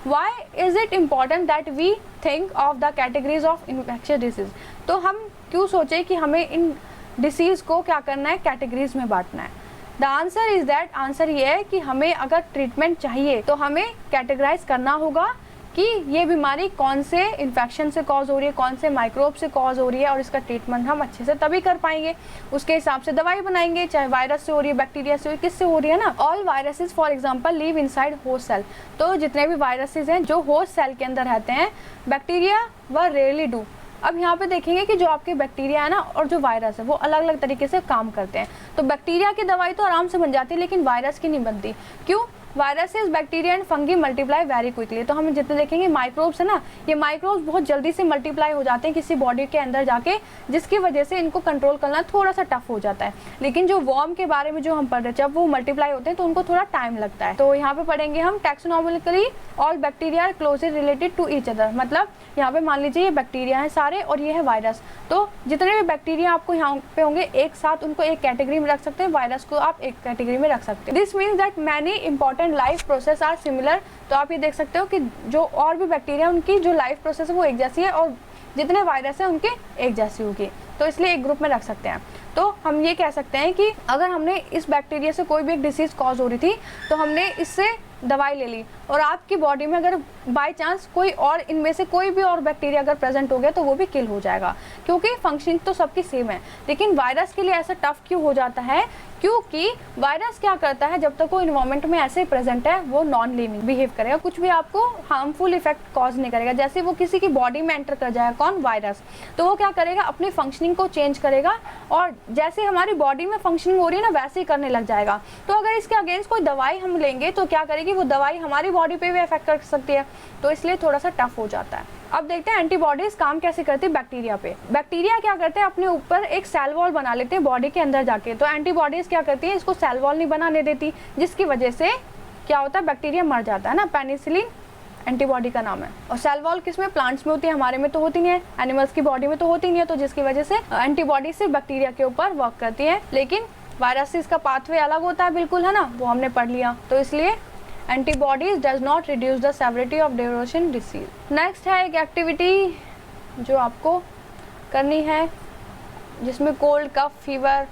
Why is it important that we think of the categories of infectious disease? तो हम क्यों सोचे कि हमें इन डिसीज को क्या करना है? कैटेगरीज में बांटना है। The answer is that, answer ये है कि हमें अगर ट्रीटमेंट चाहिए तो हमें कैटेगराइज करना होगा कि ये बीमारी कौन से इन्फेक्शन से कॉज हो रही है, कौन से माइक्रोब से कॉज हो रही है, और इसका ट्रीटमेंट हम अच्छे से तभी कर पाएंगे। उसके हिसाब से दवाई बनाएंगे, चाहे वायरस से हो रही है, बैक्टीरिया से हो रही है, किससे हो रही है ना। All viruses for example live inside host cell, तो जितने भी वायरसेस हैं जो होस्ट सेल के अंदर रहते हैं, बैक्टीरिया व रेयरली डू। अब यहाँ पे देखेंगे कि जो आपके बैक्टीरिया है ना और जो वायरस है वो अलग अलग तरीके से काम करते हैं। तो बैक्टीरिया की दवाई तो आराम से बन जाती है, लेकिन वायरस की नहीं बनती। क्यों? Viruses, bacteria and fungi multiply very quickly. तो हम जितने देखेंगे माइक्रोब्स है ना, ये माइक्रोब्स बहुत जल्दी से मल्टीप्लाई हो जाते हैं किसी बॉडी के अंदर जाके, जिसकी वजह से इनको कंट्रोल करना थोड़ा सा टफ हो जाता है। लेकिन जो वर्म के बारे में जो हम पढ़ रहे हैं, जब वो मल्टीप्लाई होते हैं तो उनको थोड़ा टाइम लगता है। तो यहाँ पे पढ़ेंगे हम taxonomically all bacteria are closely related to each other, मतलब यहाँ पे मान लीजिए ये बैक्टीरिया है सारे और ये है वायरस, तो जितने भी बैक्टीरिया आपको यहाँ पे होंगे एक साथ उनको एक कैटेगरी में रख सकते हैं, वायरस को आप एक कैटेगरी में रख सकते हैं। This means that many important life process are similar, तो आप ये देख सकते हो कि जो और भी बैक्टीरिया उनकी जो लाइफ प्रोसेस है वो एक जैसी है और जितने वायरस है उनके एक जैसी होगी, तो इसलिए एक ग्रुप में रख सकते हैं। तो हम ये कह सकते हैं कि अगर हमने इस बैक्टीरिया से कोई भी एक डिसीज कॉज हो रही थी तो हमने इससे दवाई ले ली, और आपकी बॉडी में अगर बाय चांस कोई और इनमें से कोई भी और बैक्टीरिया अगर प्रेजेंट हो गया तो वो भी किल हो जाएगा, क्योंकि फंक्शनिंग तो सबकी सेम है। लेकिन वायरस के लिए ऐसा टफ क्यों हो जाता है? क्योंकि वायरस क्या करता है, जब तक वो इन्वायरमेंट में ऐसे प्रेजेंट है वो नॉन लिविंग बिहेव करेगा, कुछ भी आपको हार्मफुल इफेक्ट कॉज नहीं करेगा। जैसे वो किसी की बॉडी में एंटर कर जाएगा, कौन? वायरस, तो वो क्या करेगा? अपनी फंक्शनिंग को चेंज करेगा, और जैसे हमारी बॉडी में फंक्शनिंग हो रही है ना वैसे ही करने लग जाएगा। तो अगर इसके अगेंस्ट कोई दवाई हम लेंगे तो क्या करेगी वो दवाई? हमारी बॉडी पे भी इफेक्ट कर सकती है, तो इसलिए थोड़ा सा टफ हो जाता है। अब देखते हैं एंटीबॉडीज काम कैसे करती है बैक्टीरिया पे। बैक्टीरिया क्या करते हैं? अपने ऊपर एक सेल वॉल बना लेते हैं बॉडी के अंदर जाके, तो एंटीबॉडीज क्या करती है? इसको सेल वॉल नहीं बनाने देती, जिसकी वजह से क्या होता है? बैक्टीरिया मर जाता है ना। पेनिसिलिन एंटीबॉडी का नाम है। और सेल वॉल किसमें? प्लांट्स में होती है, हमारे में तो होती नहीं है, एनिमल्स की बॉडी में तो होती नहीं है, तो जिसकी वजह से एंटीबॉडी से बैक्टीरिया के ऊपर वर्क करती है। लेकिन वायरस से इसका पाथवे अलग होता है बिल्कुल, है ना, वो हमने पढ़ लिया। तो इसलिए antibodies does not reduce the severity of duration disease. Next है एक एक्टिविटी जो आपको करनी है, जिसमें कोल्ड, कफ, फीवर,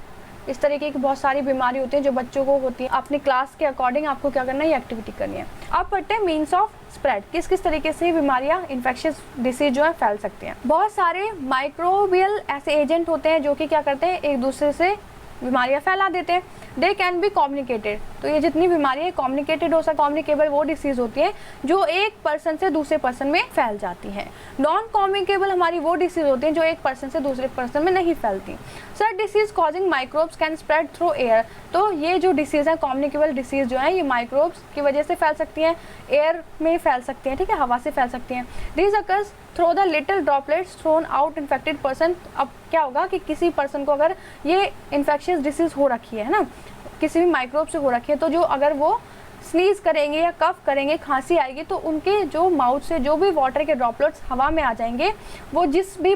इस तरीके की बहुत सारी बीमारी होती है जो बच्चों को होती है। अपनी क्लास के अकॉर्डिंग आपको क्या करना है? ये एक्टिविटी करनी है। अब पढ़ते हैं मीन्स ऑफ स्प्रेड, किस किस तरीके से बीमारियां, इन्फेक्शियस डिसीज जो है फैल सकती हैं। बहुत सारे माइक्रोबियल ऐसे एजेंट होते हैं जो कि क्या करते हैं? एक दूसरे से बीमारियां फैला देते हैं। दे कैन बी कम्युनिकेटेड, तो ये जितनी बीमारियां कम्युनिकेटेड हो सकती, कम्युनिकेबल वो डिसीज होती है जो एक पर्सन से दूसरे पर्सन में फैल जाती हैं। नॉन कम्युनिकेबल हमारी वो डिसीज होती हैं जो एक पर्सन से दूसरे पर्सन में नहीं फैलती। Sir disease causing microbes can spread through air, तो ये जो डिसीज है कम्युनिकेबल डिसीज जो है ये माइक्रोब्स की वजह से फैल सकती हैं, एयर में फैल सकती हैं, ठीक है, हवा से फैल सकती हैं। These occurs through the little droplets thrown out infected person. अब क्या होगा कि किसी पर्सन को अगर ये इन्फेक्शियस डिसीज हो रखी है ना, किसी भी माइक्रोब से हो रखी है, तो जो अगर वो स्नीज करेंगे या कफ करेंगे, खांसी आएगी, तो उनके जो माउथ से जो भी वाटर के ड्रॉपलेट्स हवा में आ जाएंगे, वो जिस भी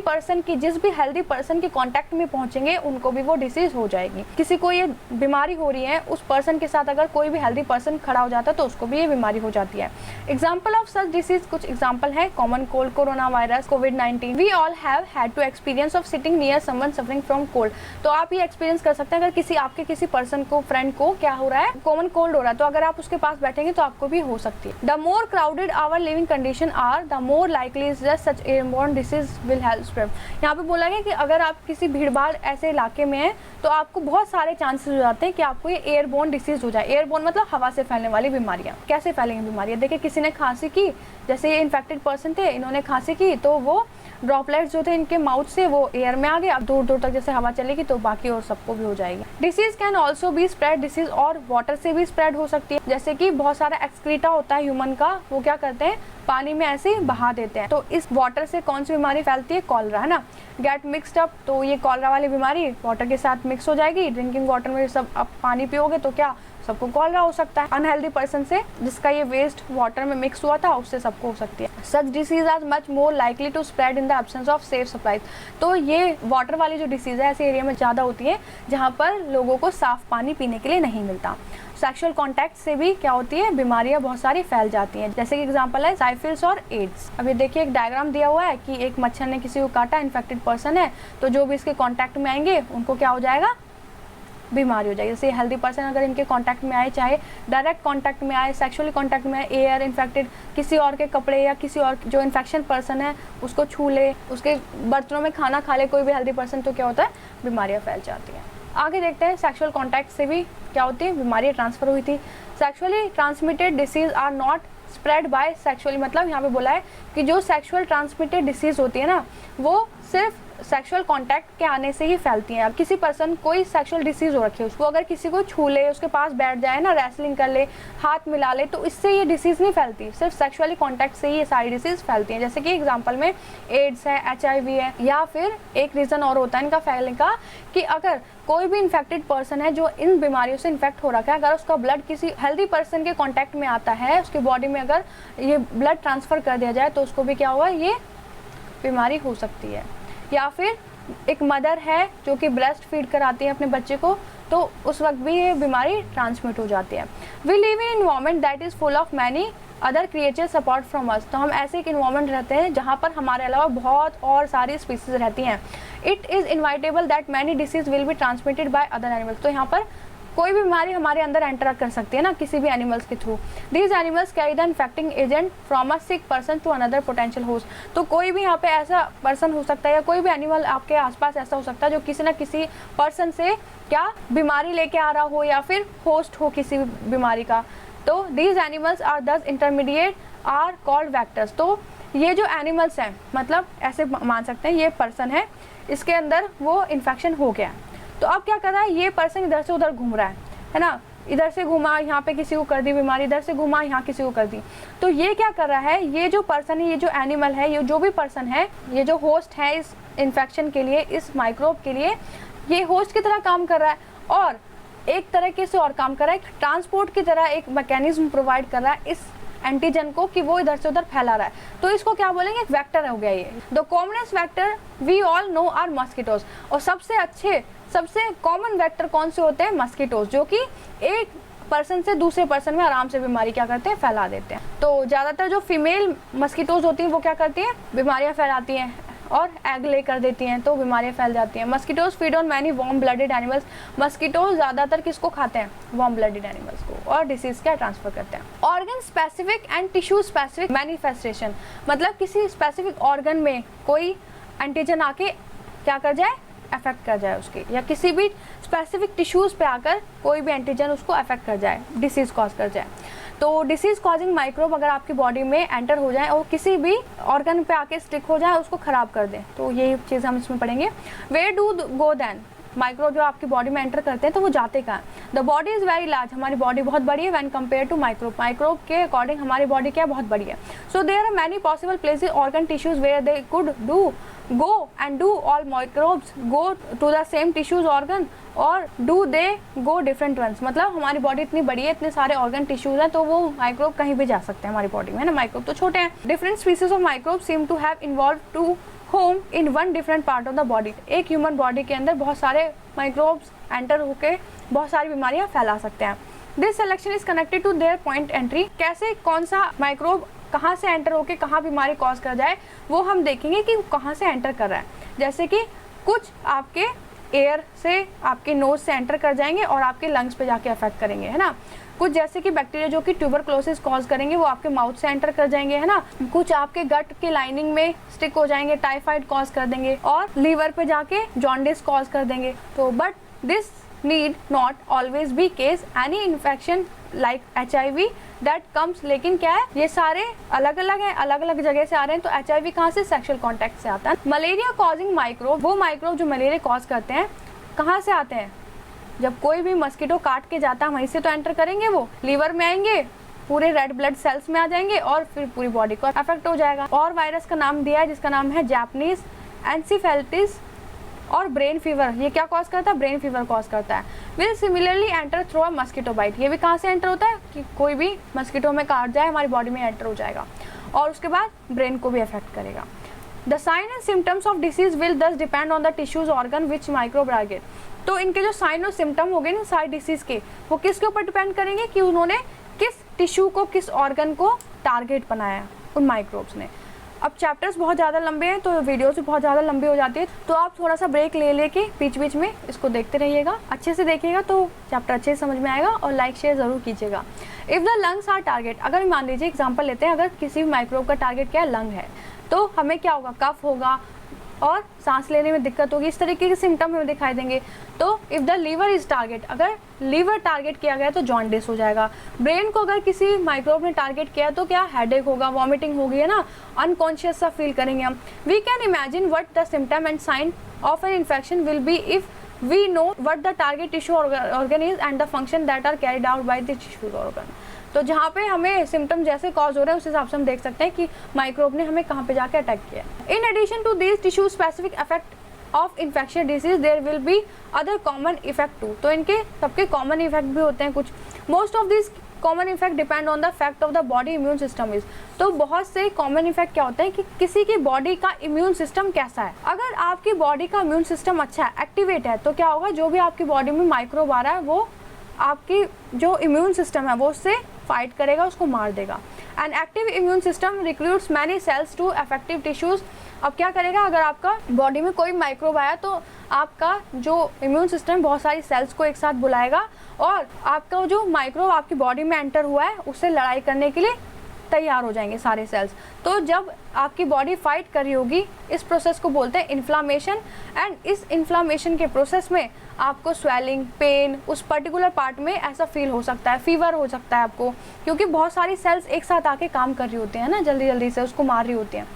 हेल्दी पर्सन के कांटेक्ट में पहुंचेंगे उनको भी वो डिसीज हो जाएगी। किसी को ये बीमारी हो रही है, उस पर्सन के साथ अगर कोई भी हेल्दी पर्सन खड़ा हो जाता है तो उसको भी ये बीमारी हो जाती है। एग्जाम्पल ऑफ सच डिसीज, कुछ एग्जाम्पल है, कॉमन कोल्ड, कोरोना वायरस, कोविड-19। We all have had to experience of sitting near someone suffering from cold, तो आप ये एक्सपीरियंस कर सकते हैं अगर किसी पर्सन को, फ्रेंड को क्या हो रहा है? कॉमन कोल्ड हो रहा है, तो अगर आप उसके पास बैठेंगे तो आपको भी हो सकती है। The more crowded our living condition are the more likely is that such airborne disease will help spread. यहाँ पे बोला गया कि अगर आप किसी भीड़ भाड़ ऐसे इलाके में हैं तो आपको बहुत सारे चांसेस हो जाते हैं कि आपको ये एयरबोर्न डिसीज हो जाए। एयरबोर्न मतलब हवा से फैलने वाली बीमारियाँ। कैसे फैलेंगी बीमारियाँ? देखिए, किसी ने खांसी की, जैसे ये इन्फेक्टेड पर्सन थे, इन्होंने खांसी की तो वो ड्रॉपलेट्स जो थे इनके माउथ से वो एयर में आ गए। अब दूर दूर तक जैसे हवा चलेगी तो बाकी और सबको भी हो जाएगी। Disease can also be spread, disease और वाटर से भी स्प्रेड हो सकती है। जैसे कि बहुत सारा एक्सक्रीटा होता है ह्यूमन का, वो क्या करते हैं, पानी में ऐसे ही बहा देते हैं। तो इस वाटर से कौन सी बीमारी फैलती है? कॉलरा, है ना। गेट मिक्सड अप, तो ये कॉलरा वाली बीमारी वाटर के साथ मिक्स हो जाएगी। ड्रिंकिंग वाटर में सब आप पानी पियोगे तो क्या सबको कॉलरा हो सकता है। अनहेल्दी पर्सन से जिसका ये वेस्ट वाटर में मिक्स हुआ था उससे सबको हो सकती है। Such disease are much more likely to spread in the absence of safe supplies. तो ये वाटर वाली जो डिसीज है ऐसे एरिया में ज़्यादा होती है जहाँ पर लोगों को साफ पानी पीने के लिए नहीं मिलता। सेक्सुअल कॉन्टैक्ट से भी क्या होती है, बीमारियां बहुत सारी फैल जाती हैं। जैसे कि एग्जांपल है साइफिल्स और एड्स। अब ये देखिए एक डायग्राम दिया हुआ है कि एक मच्छर ने किसी को काटा, इन्फेक्टेड पर्सन है, तो जो भी इसके कॉन्टैक्ट में आएंगे उनको क्या हो जाएगा, बीमारी हो जाएगी। जैसे हेल्दी पर्सन अगर इनके कांटेक्ट में आए, चाहे डायरेक्ट कांटेक्ट में आए, सेक्सुअली कांटेक्ट में आए, एयर इन्फेक्टेड किसी और के कपड़े या किसी और जो इन्फेक्शन पर्सन है उसको छू ले, उसके बर्तनों में खाना खा ले कोई भी हेल्दी पर्सन, तो क्या होता है, बीमारियां फैल जाती हैं। आगे देखते हैं सेक्सुअल कांटेक्ट से भी क्या होती है, बीमारियां ट्रांसफर हुई थी। Sexually transmitted disease are not spread by sexually, मतलब यहाँ पे बोला है कि जो सेक्सुअल ट्रांसमिटेड डिसीज होती है ना वो सिर्फ सेक्सुअल कांटेक्ट के आने से ही फैलती हैं। अब किसी पर्सन कोई सेक्सुअल डिसीज हो रखी है, उसको अगर किसी को छू ले, उसके पास बैठ जाए ना, रेसलिंग कर ले, हाथ मिला ले, तो इससे ये डिसीज नहीं फैलती, सिर्फ सेक्सुअली कांटेक्ट से ही ये सारी डिसीज फैलती हैं। जैसे कि एग्जांपल में एड्स है, HIV है, या फिर एक रीज़न और होता है इनका फैलने का कि अगर कोई भी इन्फेक्टेड पर्सन है जो इन बीमारियों से इन्फेक्ट हो रखा है, अगर उसका ब्लड किसी हेल्दी पर्सन के कांटेक्ट में आता है, उसकी बॉडी में अगर ये ब्लड ट्रांसफ़र कर दिया जाए तो उसको भी क्या हुआ, ये बीमारी हो सकती है। या फिर एक मदर है जो कि ब्रेस्ट फीड कराती है अपने बच्चे को, तो उस वक्त भी ये बीमारी ट्रांसमिट हो जाती है। We live in environment that is full of many other creatures apart from us. तो हम ऐसे एक इन्वायरमेंट रहते हैं जहाँ पर हमारे अलावा बहुत और सारी स्पीसीज रहती हैं। It is inevitable that many disease will be transmitted by other animals. तो यहाँ पर कोई भी बीमारी हमारे अंदर एंटर कर सकती है ना, किसी भी एनिमल्स के थ्रू। These animals carry the infecting agent from a sick person to another potential host. तो कोई भी यहाँ पे ऐसा पर्सन हो सकता है या कोई भी एनिमल आपके आसपास ऐसा हो सकता है जो किसी न किसी पर्सन से क्या बीमारी लेके आ रहा हो या फिर होस्ट हो किसी बीमारी का। तो दीज एनिमल्स आर दस इंटरमीडिएट आर कॉल्ड वैक्टर्स। तो ये जो एनिमल्स हैं, मतलब ऐसे मान सकते हैं ये पर्सन है, इसके अंदर वो इन्फेक्शन हो गया, तो अब क्या कर रहा है, ये पर्सन इधर से उधर घूम रहा है ना, इधर से घुमा यहाँ पे किसी को कर दी बीमारी, इधर से घुमा यहाँ किसी को कर दी। तो ये क्या कर रहा है, ये जो पर्सन है, ये जो एनिमल है, ये जो भी पर्सन है, ये जो होस्ट है इस इन्फेक्शन के लिए, इस माइक्रोब के लिए, ये होस्ट की तरह काम कर रहा है और एक तरीके से और काम कर रहा है, ट्रांसपोर्ट की तरह एक मैकेनिज्म प्रोवाइड कर रहा है इस एंटीजन को कि वो इधर से उधर फैला रहा है। तो इसको क्या बोलेंगे, एक वेक्टर हो गया ये। The commonest vector we all know are mosquitoes. और सबसे कॉमन वेक्टर कौन से होते हैं, मस्किटोज, जो कि एक पर्सन से दूसरे पर्सन में आराम से बीमारी क्या करते हैं, फैला देते हैं। तो ज़्यादातर जो फीमेल मस्किटोज होती हैं वो क्या करती हैं, बीमारियां फैलाती हैं और एग ले कर देती हैं, तो बीमारियां फैल जाती हैं। Mosquitoes feed on many warm blooded animals. Mosquitoes ज़्यादातर किसको खाते हैं, वार्म ब्लडेड एनिमल्स को, और डिसीज क्या ट्रांसफर करते हैं। Organ specific and tissue specific manifestation, मतलब किसी स्पेसिफिक ऑर्गन में कोई एंटीजन आके क्या कर जाए, अफेक्ट कर जाए उसके, या किसी भी स्पेसिफिक टिश्यूज़ पे आकर कोई भी एंटीजन उसको अफेक्ट कर जाए, डिसीज़ कॉज कर जाए। तो डिसीज़ कॉजिंग माइक्रोब अगर आपकी बॉडी में एंटर हो जाए और किसी भी ऑर्गन पे आके स्टिक हो जाए, उसको ख़राब कर दें, तो यही चीज़ हम इसमें पढ़ेंगे। Where do go then, microbe जो आपकी बॉडी में एंटर करते हैं तो वो जाते कहाँ। The body is very large, हमारी बॉडी बहुत बड़ी है। When compare to microbe, microbe के अकॉर्डिंग हमारी बॉडी क्या बहुत बड़ी है। So there are many possible places organ tissues where they could do go and do all microbes go to the same tissues organ or do they go different ones। मतलब हमारी body इतनी बड़ी है, इतने सारे ऑर्गन टिश्यूज हैं, तो वो माइक्रोब कहीं भी जा सकते हैं हमारी बॉडी में, है ना। माइक्रोब तो छोटे हैं। Different species of microbe seem to have involve to home in one different part of the body. एक ह्यूमन बॉडी के अंदर बहुत सारे माइक्रोब्स एंटर होकर बहुत सारी बीमारियां फैला सकते हैं। This selection is connected to their point entry. कैसे कौन सा माइक्रोब कहाँ से एंटर होके कहाँ बीमारी कॉज कर जाए वो हम देखेंगे कि कहाँ से एंटर कर रहा है। जैसे कि कुछ आपके एयर से आपके नोज से एंटर कर जाएंगे और आपके लंग्स पे जाके अफेक्ट करेंगे, है ना। कुछ जैसे कि बैक्टीरिया जो कि ट्यूबरक्लोसिस कॉज करेंगे वो आपके माउथ से एंटर कर जाएंगे, है ना। कुछ आपके गट के लाइनिंग में स्टिक हो जाएंगे, टाइफाइड कॉज कर देंगे और लीवर पे जाके जॉन्डिस कॉज कर देंगे। तो but this need not always be case any infection like HIV that comes, लेकिन क्या है ये सारे अलग अलग हैं, अलग अलग जगह से आ रहे हैं। तो HIV कहाँ से, सेक्सुअल कॉन्टैक्ट से आता है। मलेरिया कॉजिंग माइक्रोब, वो माइक्रोब जो मलेरिया कॉज करते हैं कहाँ से आते हैं, जब कोई भी मस्कीटो काट के जाता है वहीं से तो एंटर करेंगे, वो लीवर में आएंगे, पूरे रेड ब्लड सेल्स में आ जाएंगे और फिर पूरी बॉडी को अफेक्ट हो जाएगा। और वायरस का नाम दिया है जिसका नाम है जापानीज एनसीफेलिटिस और ब्रेन फीवर। ये क्या कॉज करता है, ब्रेन फीवर कॉज करता है। Will similarly enter through a mosquito bite, ये भी कहाँ से एंटर होता है कि कोई भी मस्कीटो में काट जाए हमारी बॉडी में एंटर हो जाएगा और उसके बाद ब्रेन को भी अफेक्ट करेगा। The sign and symptoms of disease will thus depend on the tissues organ which microbe target. तो इनके जो साइन और सिम्टम हो गए ना सारे डिसीज के, वो किसके ऊपर डिपेंड करेंगे कि उन्होंने किस टिश्यू को, किस ऑर्गन को टारगेट बनाया उन माइक्रोब्स ने। अब चैप्टर्स बहुत ज़्यादा लंबे हैं तो वीडियोस भी बहुत ज़्यादा लंबी हो जाती है, तो आप थोड़ा सा ब्रेक ले लेके बीच बीच में इसको देखते रहिएगा, अच्छे से देखिएगा तो चैप्टर अच्छे से समझ में आएगा और लाइक शेयर ज़रूर कीजिएगा। If the lungs are target, अगर मान लीजिए एग्जाम्पल लेते हैं, अगर किसी भी माइक्रोब का टारगेट क्या है, लंग है, तो हमें क्या होगा, कफ होगा और सांस लेने में दिक्कत होगी, इस तरीके के सिम्टम हमें दिखाई देंगे। तो if the liver is target, अगर लीवर टारगेट किया गया तो जॉन्डिस हो जाएगा। ब्रेन को अगर किसी माइक्रोब ने टारगेट किया तो क्या, हेडेक होगा, वॉमिटिंग होगी, है ना, अनकॉन्शियस सा फील करेंगे हम। We can imagine what the symptom and sign of an infection will be if we know what the target tissue organ is and the function that are carried out by the tissue organ. तो जहाँ पे हमें symptom जैसे cause हो रहे हैं उस हिसाब से हम देख सकते हैं कि माइक्रोब ने हमें कहाँ पे जाके अटैक किया है। In addition to this tissue specific effect of infection disease there will be other common effect too, तो इनके सबके कॉमन इफेक्ट भी होते हैं कुछ। Most of this common effect depend on the fact of the body immune system is, तो बहुत से कॉमन इफेक्ट क्या होते हैं कि किसी की बॉडी का इम्यून सिस्टम कैसा है। अगर आपकी बॉडी का इम्यून सिस्टम अच्छा है, एक्टिवेट है, तो क्या होगा, जो भी आपकी बॉडी में माइक्रोब आ रहा है वो आपकी जो इम्यून सिस्टम है वो उससे फाइट करेगा, उसको मार देगा। And active immune system recruits many cells to affective tissues. अब क्या करेगा, अगर आपका बॉडी में कोई माइक्रोब आया तो आपका जो इम्यून सिस्टम बहुत सारी सेल्स को एक साथ बुलाएगा और आपका जो माइक्रोब आपकी बॉडी में एंटर हुआ है उससे लड़ाई करने के लिए तैयार हो जाएंगे सारे सेल्स। तो जब आपकी बॉडी फाइट कर रही होगी, इस प्रोसेस को बोलते हैं इन्फ्लामेशन। एंड इस इन्फ्लामेशन के प्रोसेस में आपको स्वेलिंग, पेन उस पर्टिकुलर पार्ट में ऐसा फील हो सकता है, फीवर हो सकता है आपको, क्योंकि बहुत सारी सेल्स एक साथ आके काम कर रही होती हैं ना, जल्दी जल्दी से उसको मार रही होती हैं।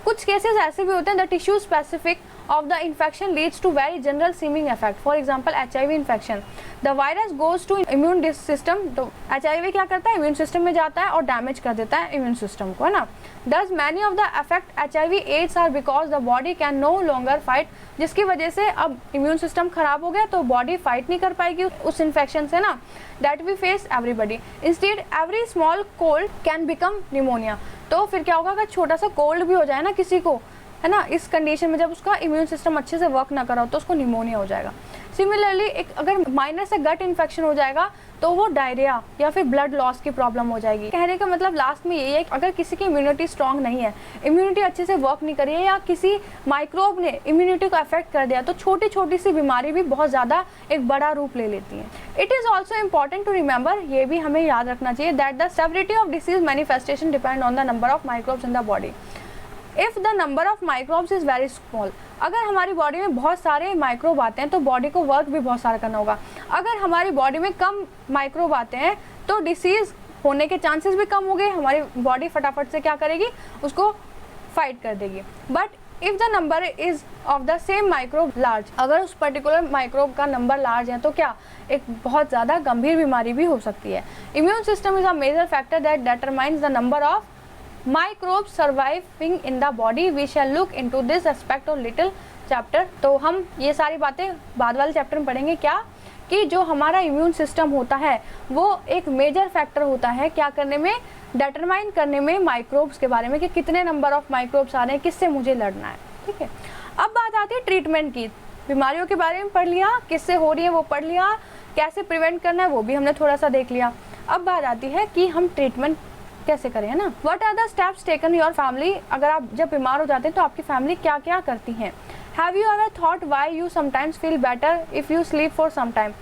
कुछ केसेस ऐसे भी होते हैं the tissue specific of the infection leads to very general seeming effect. For example, HIV infection. The virus goes to immune system. तो HIV क्या करता है, इम्यून सिस्टम में जाता है और डैमेज कर देता है इम्यून सिस्टम को, है ना। Thus many of the affect HIV AIDS are because the body can no longer fight, जिसकी वजह से अब इम्यून सिस्टम खराब हो गया तो बॉडी फाइट नहीं कर पाएगी उस इन्फेक्शन से ना। That we face everybody. Instead, every small cold can become pneumonia. तो फिर क्या होगा, अगर छोटा सा कोल्ड भी हो जाए ना किसी को, है ना, इस कंडीशन में जब उसका इम्यून सिस्टम अच्छे से वर्क ना करा हो तो उसको निमोनिया हो जाएगा। सिमिलरली एक अगर माइनर से गट इन्फेक्शन हो जाएगा तो वो डायरिया या फिर ब्लड लॉस की प्रॉब्लम हो जाएगी। कहने का मतलब लास्ट में यही है कि अगर किसी की इम्यूनिटी स्ट्रांग नहीं है, इम्यूनिटी अच्छे से वर्क नहीं करी है या किसी माइक्रोब ने इम्यूनिटी को अफेक्ट कर दिया, तो छोटी छोटी सी बीमारी भी बहुत ज़्यादा एक बड़ा रूप ले लेती है। It is also important to remember, ये भी हमें याद रखना चाहिए, that the severity of disease manifestation depend on the number of microbes in the body. If the number of microbes is very small, अगर हमारी बॉडी में बहुत सारे माइक्रोब आते हैं तो बॉडी को वर्क भी बहुत सारा करना होगा। अगर हमारी बॉडी में कम माइक्रोब आते हैं तो डिसीज़ होने के चांसेस भी कम हो गए, हमारी बॉडी फटाफट से क्या करेगी, उसको फाइट कर देगी। But if the number is of the same microbe large, अगर उस पर्टिकुलर माइक्रोब का नंबर लार्ज है तो क्या एक बहुत ज़्यादा गंभीर बीमारी भी हो सकती है। Immune system is a major factor that determines the number of microbes surviving in the body. We shall look into this aspect of little chapter. तो हम ये सारी बातें बाद वाले चैप्टर में पढ़ेंगे, क्या कि जो हमारा इम्यून सिस्टम होता है वो एक मेजर फैक्टर होता है क्या करने में, डिटरमाइन करने में माइक्रोब्स के बारे में कि कितने नंबर ऑफ माइक्रोब्स आ रहे हैं, किससे मुझे लड़ना है। ठीक है, अब बात आती है ट्रीटमेंट की। बीमारियों के बारे में पढ़ लिया, किससे हो रही है वो पढ़ लिया, कैसे प्रिवेंट करना है वो भी हमने थोड़ा सा देख लिया। अब बात आती है कि हम ट्रीटमेंट कैसे करें, है ना। What are the steps taken your family, अगर आप जब बीमार हो जाते हैं तो आपकी फैमिली क्या क्या करती हैं। Have you ever thought why you sometimes feel better if you sleep for some time?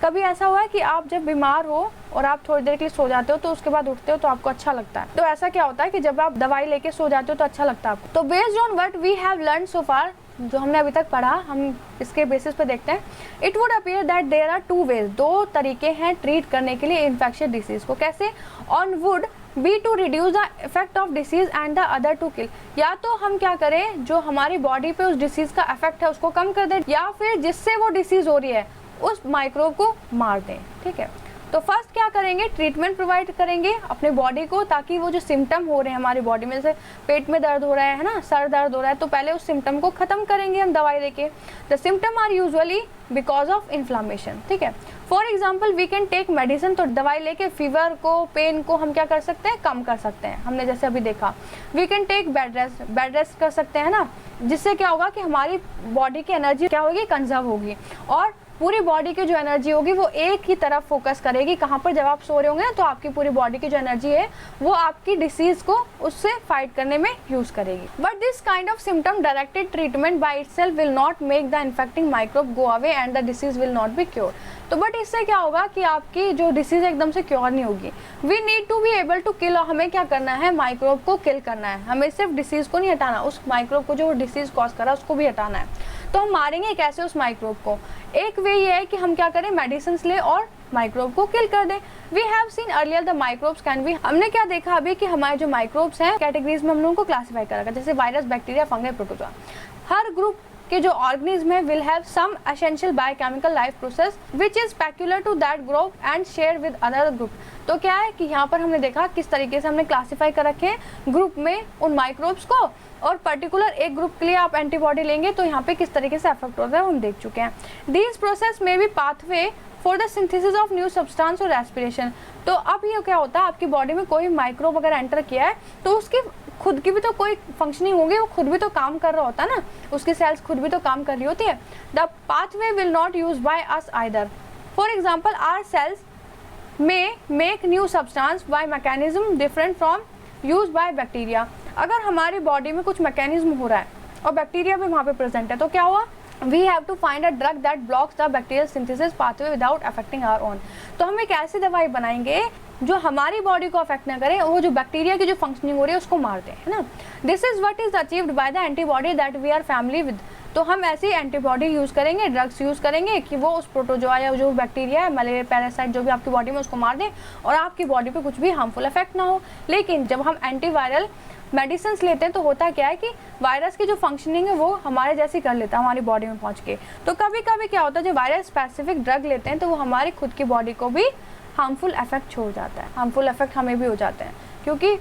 कभी ऐसा हुआ है कि आप जब बीमार हो और आप थोड़ी देर के लिए सो जाते हो तो उसके बाद उठते हो तो आपको अच्छा लगता है? तो ऐसा क्या होता है कि जब आप दवाई लेके सो जाते हो तो अच्छा लगता है आपको। तो based on what we have learn so far, जो हमने अभी तक पढ़ा, हम इसके बेसिस पे देखते हैं। It would appear that there are two ways, दो तरीके हैं ट्रीट करने के लिए इन्फेक्शियस डिसीज को। कैसे? One would be to reduce the effect of disease and the other to kill. या तो हम क्या करें, जो हमारी बॉडी पे उस डिसीज का इफेक्ट है उसको कम कर दें, या फिर जिससे वो डिसीज हो रही है उस माइक्रोब को मार दें। ठीक है, तो फर्स्ट क्या करेंगे, ट्रीटमेंट प्रोवाइड करेंगे अपने बॉडी को, ताकि वो जो सिम्टम हो रहे हैं हमारी बॉडी में, जैसे पेट में दर्द हो रहा है ना, सर दर्द हो रहा है, तो पहले उस सिम्टम को खत्म करेंगे हम दवाई देके। The symptom are usually because of inflammation. ठीक है, for example we can take medicine, तो दवाई लेके फीवर को, पेन को हम क्या कर सकते हैं, कम कर सकते हैं। हमने जैसे अभी देखा, we can take bed rest कर सकते हैं ना, जिससे क्या होगा कि हमारी बॉडी की एनर्जी क्या होगी, कंजर्व होगी, और पूरी बॉडी की जो एनर्जी होगी वो एक ही तरफ फोकस करेगी। कहाँ पर? जब आप सो रहे होंगे ना, तो आपकी पूरी बॉडी की जो एनर्जी है वो आपकी डिसीज को उससे फाइट करने में यूज करेगी। But this kind of symptom directed treatment by itself will not make the infecting microbe go away and the disease will not be cure. तो बट इससे क्या होगा कि आपकी जो डिसीज एकदम से क्योर नहीं होगी। We need to be able to kill, हमें क्या करना है, माइक्रोब को किल करना है। हमें सिर्फ डिसीज को नहीं हटाना, उस माइक्रोब को जो डिसीज कॉज कर रहा है उसको भी हटाना है। तो हम मारेंगे कैसे उस माइक्रोब को? एक वे ये है कि हम क्या करें, मेडिसिन ले और माइक्रोब को किल कर दें। We have seen earlier the microbes can be, हमने क्या देखा अभी कि हमारे जो माइक्रोब्स हैं कैटेगरीज में हम लोगों को क्लासीफाई कर रखा है, जैसे वायरस, बैक्टीरिया, फंगस, प्रोटोजोआ। हर ग्रुप के जो ऑर्गेनिज्म है will have some essential biochemical life process which is peculiar to that group and share with other group. तो क्या है कि यहाँ पर हमने देखा किस तरीके से हमने क्लासीफाई कर रखे हैं ग्रुप में उन माइक्रोब्स को, और पर्टिकुलर एक ग्रुप के लिए आप एंटीबॉडी लेंगे तो यहाँ पे किस तरीके से अफेक्ट होता है हम देख चुके हैं। दीज प्रोसेस में भी pathway for the synthesis of new substance और रेस्पिरेशन। तो अब ये क्या होता है, आपकी बॉडी में कोई माइक्रोब अगर एंटर किया है तो उसकी खुद की भी तो कोई फंक्शनिंग होगी, वो खुद भी तो काम कर रहा होता है ना, उसकी सेल्स खुद भी तो काम कर रही होती है। The pathway will not use by us either. For example our cells में make new substance by mechanism different from use by bacteria. अगर हमारी बॉडी में कुछ मैकेनिज्म हो रहा है और बैक्टीरिया भी वहाँ पे प्रेजेंट है तो क्या हुआ, we have to find a drug that blocks the bacterial synthesis pathway without affecting our own. तो हम एक ऐसी दवाई बनाएंगे जो हमारी बॉडी को अफेक्ट ना करे, वो जो बैक्टीरिया की जो फंक्शनिंग हो रही है उसको मार दे, है ना। This is what is achieved by the antibody that we are family with. तो हम ऐसी एंटीबॉडी यूज़ करेंगे, ड्रग्स यूज़ करेंगे कि वो उस प्रोटोजोआ या जो बैक्टीरिया है, मलेरिया, पैरासाइट जो भी आपकी बॉडी में उसको मार दें और आपकी बॉडी पे कुछ भी हार्मफुल इफेक्ट ना हो। लेकिन जब हम एंटीवायरल मेडिसिन लेते हैं तो होता क्या है कि वायरस की जो फंक्शनिंग है वो हमारे जैसी कर लेता है हमारी बॉडी में पहुंच के। तो कभी कभी क्या होता है, जब वायरस स्पेसिफिक ड्रग लेते हैं तो वो हमारी खुद की बॉडी को भी हार्मफुल इफेक्ट छोड़ जाता है, हार्मफुल इफेक्ट हमें भी हो जाते हैं, क्योंकि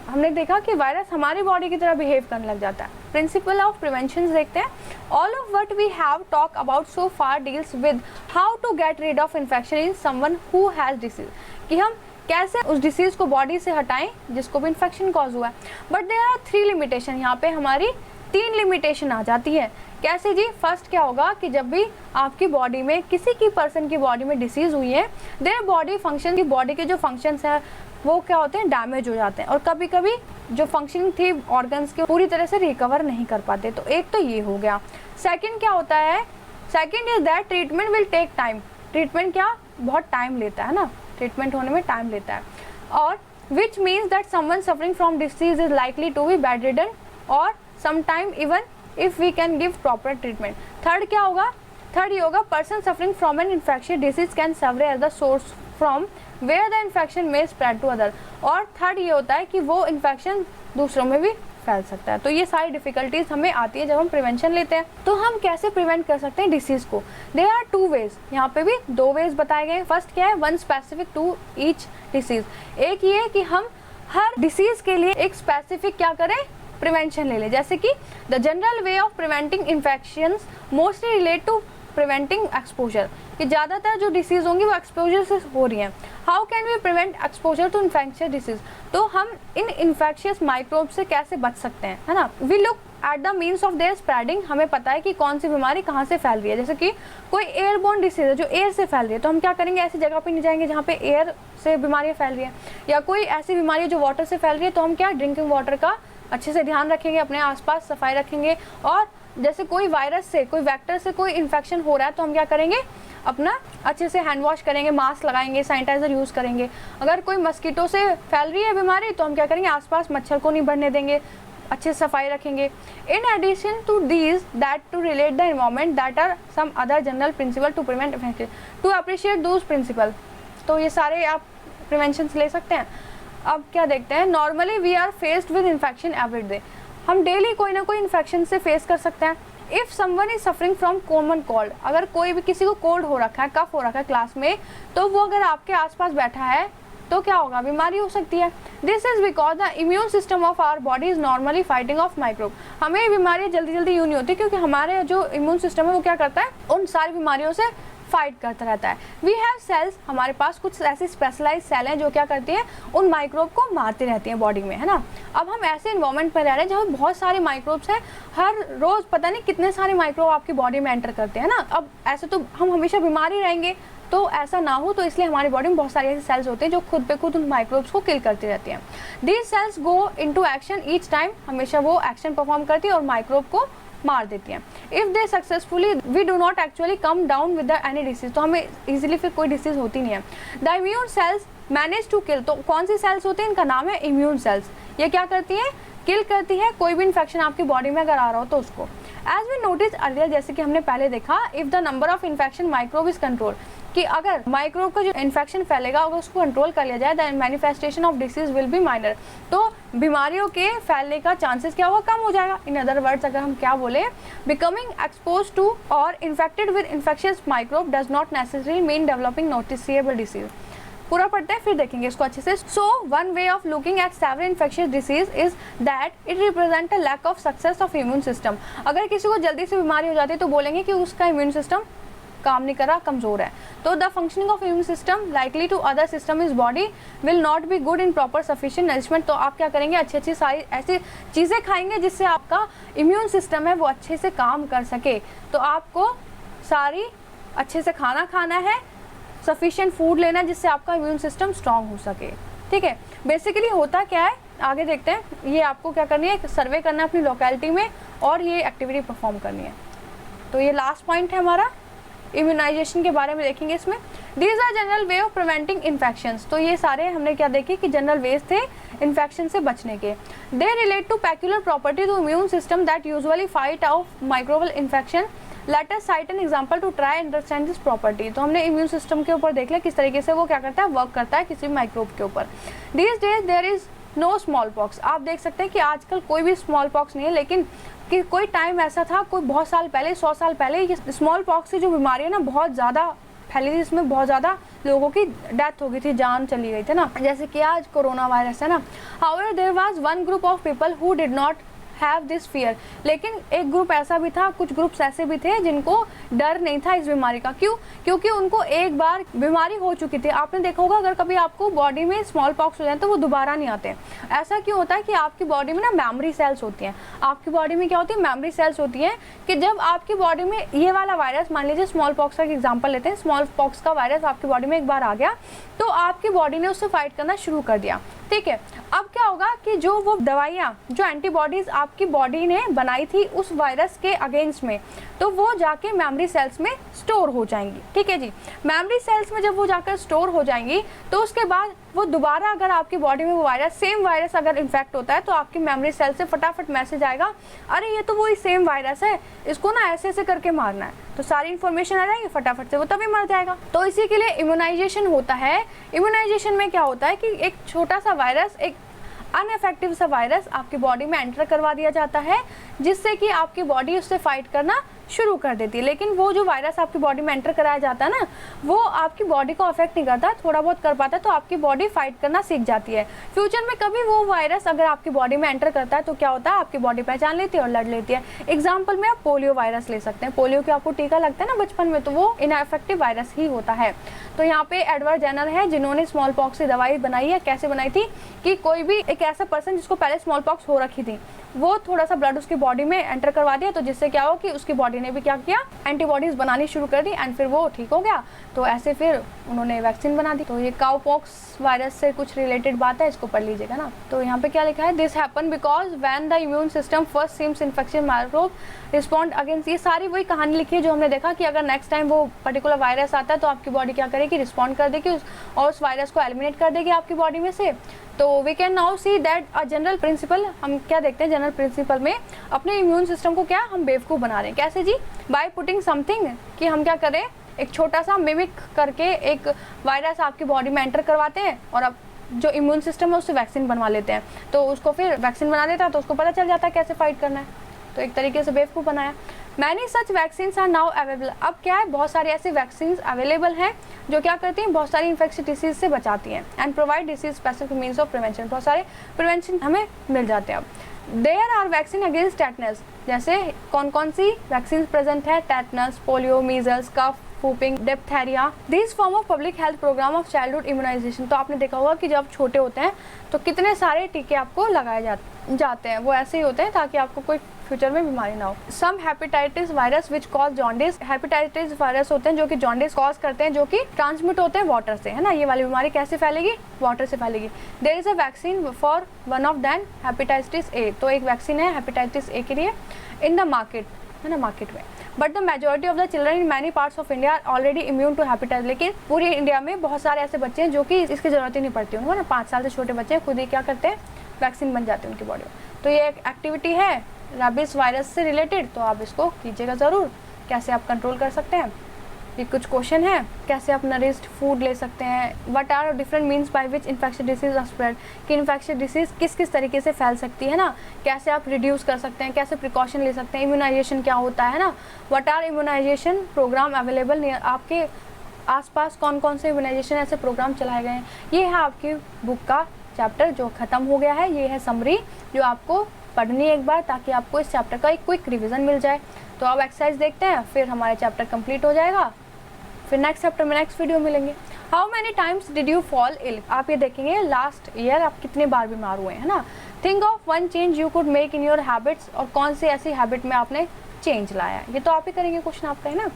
हमने देखा कि वायरस हमारी बॉडी की तरह बिहेव करने लग जाता है। प्रिंसिपल ऑफ प्रिवेंशन देखते हैं। All of what we have talk about so far deals with how to get rid of infection in someone who has disease, कि हम कैसे उस डिसीज को बॉडी से हटाएं जिसको भी इन्फेक्शन कॉज हुआ है। बट देयर आर 3 लिमिटेशन, यहाँ पे हमारी 3 लिमिटेशन आ जाती है। कैसे जी? फर्स्ट क्या होगा कि जब भी आपकी बॉडी में किसी की पर्सन की बॉडी में डिसीज हुई है, देयर बॉडी फंक्शन, की बॉडी के जो फंक्शंस है वो क्या होते हैं, डैमेज हो जाते हैं, और कभी कभी जो फंक्शनिंग थी ऑर्गन्स के पूरी तरह से रिकवर नहीं कर पाते। तो एक तो ये हो गया। सेकंड क्या होता है, second is that treatment will take time. Treatment क्या बहुत टाइम लेता है ना, ट्रीटमेंट होने में टाइम लेता है, और which means that someone suffering from disease is likely to be bedridden or sometime even if we can give proper treatment. Third क्या होगा, थर्ड ये होगा, person suffering from an infectious disease can serve as the source from where the infection may spread to other. और third ये होता है कि वो इन्फेक्शन दूसरों में भी फैल सकता है। तो ये सारी डिफिकल्टीज हमें आती है जब हम प्रिवेंशन लेते हैं। तो हम कैसे प्रिवेंट कर सकते हैं डिसीज को? देयर आर 2 वेज, यहाँ पे भी 2 वेज बताए गए। फर्स्ट क्या है, one specific to each disease. एक ये है कि हम हर डिसीज के लिए एक स्पेसिफिक क्या करें, प्रिवेंशन ले लें। जैसे कि the general way of preventing infections mostly relate to preventing exposure, कि ज़्यादातर जो डिसीज होंगी वो एक्सपोजर से हो रही हैं। How can we prevent exposure to infectious disease? तो हम इन इन्फेक्शियस माइक्रोब से कैसे बच सकते हैं, है ना। We look at the means of their spreading. हमें पता है कि कौन सी बीमारी कहाँ से फैल रही है। जैसे कि कोई एयरबोर्न डिसीज है जो एयर से फैल रही है, तो हम क्या करेंगे, ऐसी जगह पे नहीं जाएंगे जहाँ पे एयर से बीमारियाँ फैल रही है। या कोई ऐसी बीमारी है जो वाटर से फैल रही है, तो हम क्या ड्रिंकिंग वाटर का अच्छे से ध्यान रखेंगे, अपने आसपास सफाई रखेंगे। और जैसे कोई वायरस से, कोई वेक्टर से कोई इन्फेक्शन हो रहा है तो हम क्या करेंगे, अपना अच्छे से हैंड वॉश करेंगे, मास्क लगाएंगे, सैनिटाइजर यूज़ करेंगे। अगर कोई मस्कीटो से फैल रही है बीमारी तो हम क्या करेंगे, आसपास मच्छर को नहीं बढ़ने देंगे, अच्छे से सफाई रखेंगे। In addition to these that to relate the environment that are some other general principle to prevent infection to appreciate those principle. तो ये सारे आप प्रिवेंशन ले सकते हैं। अब क्या देखते हैं, normally we are faced with infection every day. हम डेली कोई ना कोई इन्फेक्शन से फेस कर सकते हैं। If someone is suffering from common cold, अगर कोई भी किसी को कोल्ड हो रखा है, कफ हो रखा है क्लास में, तो वो अगर आपके आसपास बैठा है तो क्या होगा, बीमारी हो सकती है। This is because the immune system of our body is normally fighting off microbe. हमें बीमारियाँ जल्दी जल्दी यूँ नहीं होती क्योंकि हमारे जो इम्यून सिस्टम है वो क्या करता है, उन सारी बीमारियों से फाइट करता रहता है। वी हैव सेल्स, हमारे पास कुछ ऐसी स्पेशलाइज सेल हैं जो क्या करती हैं, उन माइक्रोब को मारती रहती हैं बॉडी में, है ना। अब हम ऐसे इन्वायरमेंट पर रह रहे हैं जहाँ बहुत सारे माइक्रोब्स हैं, हर रोज पता नहीं कितने सारे माइक्रोब आपकी बॉडी में एंटर करते हैं ना। अब ऐसे तो हम हमेशा बीमार ही रहेंगे, तो ऐसा ना हो, तो इसलिए हमारी बॉडी में बहुत सारे ऐसे सेल्स होते हैं जो खुद पे खुद उन माइक्रोब्स को किल करती रहती हैं। These cells go into action each time, हमेशा वो एक्शन परफॉर्म करती है और माइक्रोब को मार देती हैं। If they successfully we do not actually come down with any disease, तो हमें इजीली फिर कोई डिसीज होती नहीं है। The immune cells manage to kill, तो कौन सी सेल्स होती हैं, इनका नाम है इम्यून सेल्स। ये क्या करती हैं, किल करती है कोई भी इन्फेक्शन आपकी बॉडी में अगर आ रहा हो तो उसको। एज वी नोटिस अर्लियर, जैसे कि हमने पहले देखा, if the number of infection microbe is control, कि अगर माइक्रोब का जो इन्फेक्शन फैलेगा अगर उसको कंट्रोल कर लिया जाए, then manifestation of disease will be minor, तो बीमारियों के फैलने का चांसेस क्या होगा, कम हो जाएगा। इन अदर वर्ड्स अगर हम क्या बोले, बिकमिंग एक्सपोज टू और infected with infectious microbe does not necessary mean developing noticeable disease. पूरा पढ़ते हैं फिर देखेंगे इसको अच्छे से। So one way of looking at several infectious disease is that it represent a lack of success of immune system. अगर किसी को जल्दी से बीमारी हो जाती है तो बोलेंगे कि उसका इम्यून सिस्टम काम नहीं कर रहा, कमजोर है। तो the functioning of immune system likely to other system is body will not be good in proper sufficient nourishment. तो आप क्या करेंगे, अच्छी अच्छी सारी ऐसी चीज़ें खाएंगे जिससे आपका इम्यून सिस्टम है वो अच्छे से काम कर सके। तो आपको सारी अच्छे से खाना खाना है, सफिशिएंट फूड लेना है जिससे आपका इम्यून सिस्टम स्ट्रांग हो सके। ठीक है, बेसिकली होता क्या है, आगे देखते हैं। ये आपको क्या करनी है, सर्वे करना है अपनी लोकेलिटी में और ये एक्टिविटी परफॉर्म करनी है। तो ये लास्ट पॉइंट है हमारा, इम्यूनाइजेशन के बारे में देखेंगे इसमें। These are general way of preventing infections. तो ये सारे हमने क्या देखे कि जनरल वेज थे इन्फेक्शन से बचने के। They relate to peculiar property to immune system that usually fight off microbial infection. Let us cite an example to try understand this property. तो हमने इम्यून सिस्टम के ऊपर देख लिया किस तरीके से वो क्या करता है, वर्क करता है किसी माइक्रोब के ऊपर। These days there is no smallpox. आप देख सकते हैं कि आजकल कोई भी स्मॉल पॉक्स नहीं है, लेकिन कि कोई टाइम ऐसा था, कोई बहुत साल पहले, 100 साल पहले, ये स्मॉल पॉक्स से जो बीमारी है ना बहुत ज़्यादा फैली थी, इसमें बहुत ज़्यादा लोगों की डेथ हो गई थी, जान चली गई थी ना, जैसे कि आज कोरोना वायरस है ना। However there was one group of people who did not have this fear. लेकिन एक ग्रुप ऐसा भी था, कुछ ग्रुप्स ऐसे भी थे जिनको डर नहीं था इस बीमारी का। क्यों? क्योंकि उनको एक बार बीमारी हो चुकी थी। आपने देखा होगा अगर कभी आपको बॉडी में स्मॉल पॉक्स हो जाए तो वो दोबारा नहीं आते। ऐसा क्यों होता है कि आपकी बॉडी में ना मेमोरी सेल्स होती हैं। आपकी बॉडी में क्या होती है, मेमोरी सेल्स होती हैं कि जब आपकी बॉडी में ये वाला वायरस, मान लीजिए स्मॉल पॉक्स का एग्जाम्पल लेते हैं, स्मॉल पॉक्स का वायरस आपकी बॉडी में एक बार आ गया तो आपकी बॉडी ने उससे फाइट करना शुरू कर दिया। ठीक है, अब क्या होगा कि जो वो दवाइयाँ, जो एंटीबॉडीज आपकी बॉडी ने बनाई थी उस वायरस के अगेंस्ट में, तो वो जाके मेमोरी सेल्स में स्टोर हो जाएंगी। ठीक है जी, मेमोरी सेल्स में जब वो जाकर स्टोर हो जाएंगी तो उसके बाद वो दोबारा अगर आपकी बॉडी में वो वायरस, सेम वायरस अगर इन्फेक्ट होता है तो आपकी मेमोरी सेल से फटाफट मैसेज आएगा, अरे ये तो वही सेम वायरस है, इसको ना ऐसे ऐसे करके मारना है। तो सारी इन्फॉर्मेशन आ जाएगी, फटाफट से वो तभी मर जाएगा। तो इसी के लिए इम्यूनाइजेशन होता है। इम्यूनाइजेशन में क्या होता है कि एक छोटा सा वायरस, एक अनइफेक्टिव सा वायरस आपकी बॉडी में एंटर करवा दिया जाता है जिससे कि आपकी बॉडी उससे फाइट करना शुरू कर देती है। लेकिन वो जो वायरस आपकी बॉडी में एंटर कराया जाता है ना, वो आपकी बॉडी को अफेक्ट नहीं करता, थोड़ा बहुत कर पाता है, तो आपकी बॉडी फाइट करना सीख जाती है। फ्यूचर में कभी वो वायरस अगर आपकी बॉडी में एंटर करता है तो क्या होता है, आपकी बॉडी पहचान लेती है और लड़ लेती है। एग्जाम्पल में आप पोलियो वायरस ले सकते हैं। पोलियो के आपको टीका लगता है ना बचपन में, तो वो इनएफेक्टिव वायरस ही होता है। तो यहाँ पे एडवर्ड जेनर है जिन्होंने स्मॉल पॉक्स की दवाई बनाई है। कैसे बनाई थी कि कोई भी एक ऐसा पर्सन जिसको पहले स्मॉल पॉक्स हो रखी थी, वो थोड़ा सा ब्लड उसकी बॉडी में एंटर करवा दिया, तो जिससे क्या हो कि उसकी बॉडी ने भी क्या किया, एंटीबॉडीज बनानी शुरू कर दी एंड फिर वो ठीक हो गया। तो ऐसे फिर उन्होंने वैक्सीन बना दी। तो ये काउपॉक्स वायरस से कुछ रिलेटेड बात है, इसको पढ़ लीजिएगा ना। तो यहाँ पे क्या लिखा है, this happen because when the immune system first seems infection microbe respond against. ये सारी वही कहानी लिखी है जो हमने देखा कि अगर नेक्स्ट टाइम वो पर्टिकुलर वायरस आता है तो आपकी बॉडी क्या करेगी, रिस्पॉन्ड कर देगी और उस वायरस को एलिमिनेट कर देगी आपकी बॉडी में से। तो we can now see that a general principle, हम क्या देखते हैं जनरल प्रिंसिपल में अपने इम्यून सिस्टम को क्या हम बेवकूफ़ बना रहे हैं। कैसे जी, बाय पुटिंग समथिंग, कि हम क्या करें, एक छोटा सा मिमिक करके एक वायरस आपकी बॉडी में एंटर करवाते हैं और अब जो इम्यून सिस्टम है उससे वैक्सीन बनवा लेते हैं। तो उसको फिर वैक्सीन बना देता है तो उसको पता चल जाता है कैसे फाइट करना है। तो एक तरीके से बेवकूफ़ बनाया। Many such vaccines are now available. अब क्या है, बहुत सारे ऐसे वैक्सीन्स अवेलेबल हैं जो क्या करती हैं, बहुत सारी इन्फेक्शन डिसीज से बचाती हैं and provide disease specific means of prevention. बहुत सारे प्रिवेंशन हमें मिल जाते हैं। अब there are vaccine against tetanus, जैसे कौन कौन सी वैक्सीन प्रेजेंट है, tetanus, polio, measles, cough, whooping, diphtheria. This form of public health program of childhood immunization. तो आपने देखा होगा कि जब आप छोटे होते हैं तो कितने सारे टीके आपको लगाए जाते हैं, वो ऐसे ही होते हैं ताकि आपको कोई फ्यूचर में बीमारी ना हो। Some hepatitis virus which cause jaundice, hepatitis virus होते हैं जो कि जॉन्डिस कॉज करते हैं, जो कि ट्रांसमिट होते हैं वाटर से, है ना। ये वाली बीमारी कैसे फैलेगी, वाटर से फैलेगी। There is a vaccine for one of than hepatitis A. तो एक वैक्सीन है हेपेटाइटिस ए के लिए इन द मार्केट, है ना, मार्केट में। But the majority of the children in many parts of India are already immune to hepatitis. लेकिन पूरी इंडिया में बहुत सारे ऐसे बच्चे हैं जो कि इसकी जरूरत ही नहीं पड़ती उनको, ना 5 साल से छोटे बच्चे खुद ही क्या करते हैं, वैक्सीन बन जाते हैं उनकी बॉडी में। तो ये एक एक्टिविटी है रेबीज वायरस से रिलेटेड, तो आप इसको कीजिएगा ज़रूर। कैसे आप कंट्रोल कर सकते हैं, ये कुछ क्वेश्चन है। कैसे आप नरिश्ड फूड ले सकते हैं, what are different means by which infection disease are spread, कि इन्फेक्शन डिसीज किस किस तरीके से फैल सकती है ना, कैसे आप रिड्यूस कर सकते हैं, कैसे प्रिकॉशन ले सकते हैं, इम्यूनाइजेशन क्या होता है ना, what are immunization program available near, आपके आसपास कौन कौन से इम्यूनाइजेशन ऐसे प्रोग्राम चलाए गए हैं। ये है आपकी बुक का चैप्टर जो ख़त्म हो गया है। ये है समरी जो आपको पढ़नी है एक बार, ताकि आपको इस चैप्टर का एक क्विक रिवीजन मिल जाए। तो अब एक्सरसाइज देखते हैं, फिर हमारा चैप्टर कंप्लीट हो जाएगा। फिर नेक्स्ट चैप्टर में नेक्स्ट वीडियो मिलेंगे। How many times did you fall ill, आप ये देखेंगे लास्ट ईयर आप कितने बार बीमार हुए हैं ना। Think of one change you could make in your habits, और कौन सी ऐसी हैबिट में आपने चेंज लाया है, ये तो आप ही करेंगे क्वेश्चन आपका, है ना।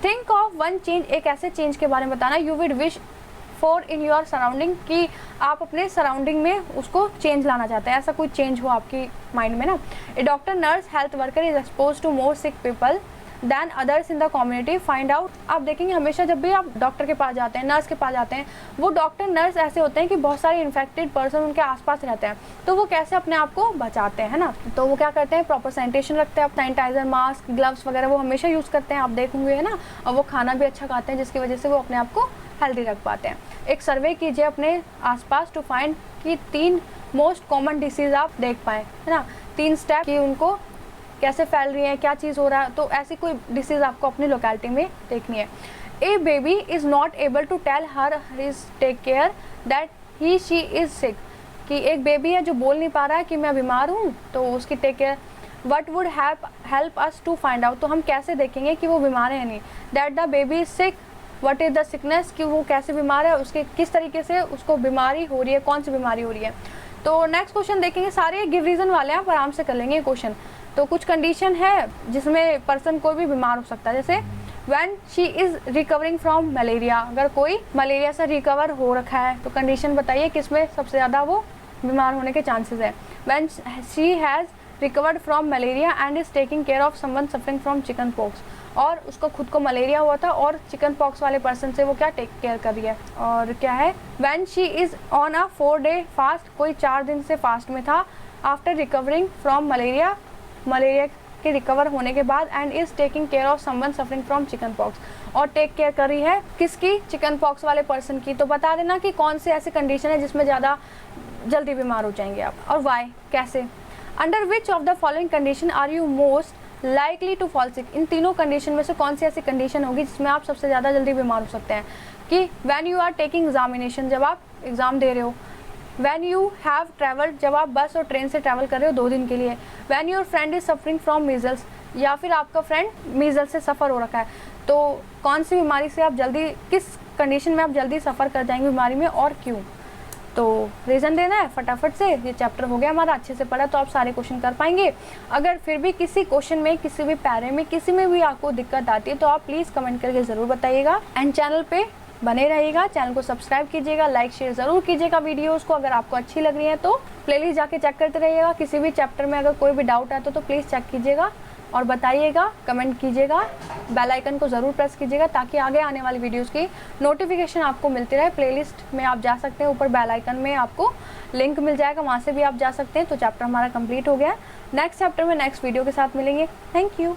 थिंक ऑफ वन चेंज, एक ऐसे चेंज के बारे में बताना you would wish for in your surrounding, कि आप अपने सराउंडिंग में उसको चेंज लाना चाहते हैं, ऐसा कोई चेंज हो आपकी माइंड में ना। A doctor, nurse, health worker is expose to more sick people than others in the community, find out. आप देखेंगे हमेशा जब भी आप डॉक्टर के पास जाते हैं, नर्स के पास जाते हैं, वो डॉक्टर नर्स ऐसे होते हैं कि बहुत सारे इन्फेक्टेड पर्सन उनके आसपास रहते हैं, तो वो कैसे अपने आप को बचाते हैं ना। तो वो क्या करते हैं, प्रॉपर सैनिटेशन रखते हैं, सैनिटाइजर, मास्क, ग्लव्स वगैरह वो हमेशा यूज़ करते हैं, आप देखेंगे, है ना। और वो खाना भी अच्छा खाते हैं जिसकी वजह से वो अपने आप को हेल्दी रख पाते हैं। एक सर्वे कीजिए अपने आसपास टू फाइंड कि 3 मोस्ट कॉमन डिसीज़ आप देख पाएँ, है ना। 3 स्टेप कि उनको कैसे फैल रही है, क्या चीज़ हो रहा है, तो ऐसी कोई डिसीज़ आपको अपनी लोकेलिटी में देखनी है। A baby is not able to tell her his take care that he she is sick, कि एक बेबी है जो बोल नहीं पा रहा है कि मैं बीमार हूँ, तो उसकी take care. What would help us to find out, तो हम कैसे देखेंगे कि वो बीमार है या नहीं। That the baby is sick, what is the sickness, कि वो कैसे बीमार है, उसके किस तरीके से उसको बीमारी हो रही है, कौन सी बीमारी हो रही है। तो नेक्स्ट क्वेश्चन देखेंगे, सारे गिव रीज़न वाले हैं, आप आराम से कर लेंगे ये क्वेश्चन। तो कुछ कंडीशन है जिसमें पर्सन कोई भी बीमार हो सकता है, जैसे when she is recovering from malaria, अगर कोई मलेरिया से रिकवर हो रखा है तो कंडीशन बताइए किसमें सबसे ज़्यादा वो बीमार होने के चांसेस है। When she has recovered from malaria and is taking care of someone suffering from chicken pox, और उसको खुद को मलेरिया हुआ था और चिकन पॉक्स वाले पर्सन से वो क्या टेक केयर कर रही है। और क्या है, when she is on a 4-day fast, कोई 4 दिन से फास्ट में था, after recovering from malaria, malaria के रिकवर होने के बाद, and is taking care of someone suffering from chicken pox, और टेक केयर कर रही है किसकी, चिकन पॉक्स वाले पर्सन की। तो बता देना कि कौन से ऐसी कंडीशन है जिसमें ज़्यादा जल्दी बीमार हो जाएंगे आप, और वाई, कैसे। Under which of the following condition are you most likely to fall sick, इन तीनों कंडीशन में से कौन सी ऐसी कंडीशन होगी जिसमें आप सबसे ज़्यादा जल्दी बीमार हो सकते हैं। कि when you are taking examination, जब आप एग्ज़ाम दे रहे हो। वैन यू हैव ट्रैवल्ड, जब आप बस और ट्रेन से ट्रैवल कर रहे हो 2 दिन के लिए। When your friend is suffering from measles, या फिर आपका फ्रेंड मीजल्स से सफ़र हो रखा है। तो कौन सी बीमारी से आप जल्दी, किस कंडीशन में आप जल्दी सफ़र कर जाएंगे बीमारी में और क्यों। तो रीज़न देना है फटाफट से। ये चैप्टर हो गया हमारा, अच्छे से पढ़ा तो आप सारे क्वेश्चन कर पाएंगे। अगर फिर भी किसी क्वेश्चन में, किसी भी पैरे में, किसी में भी आपको दिक्कत आती है तो आप प्लीज़ कमेंट करके ज़रूर बताइएगा। एंड चैनल पे बने रहिएगा, चैनल को सब्सक्राइब कीजिएगा, लाइक शेयर ज़रूर कीजिएगा वीडियोज़ को। अगर आपको अच्छी लग रही है तो प्लेलिस्ट जाके चेक करते रहिएगा। किसी भी चैप्टर में अगर कोई भी डाउट आता है तो प्लीज़ चेक कीजिएगा और बताइएगा, कमेंट कीजिएगा, बेल आइकन को ज़रूर प्रेस कीजिएगा ताकि आगे आने वाली वीडियोस की नोटिफिकेशन आपको मिलती रहे। प्लेलिस्ट में आप जा सकते हैं, ऊपर बेल आइकन में आपको लिंक मिल जाएगा, वहाँ से भी आप जा सकते हैं। तो चैप्टर हमारा कंप्लीट हो गया। नेक्स्ट चैप्टर में नेक्स्ट वीडियो के साथ मिलेंगे। Thank you.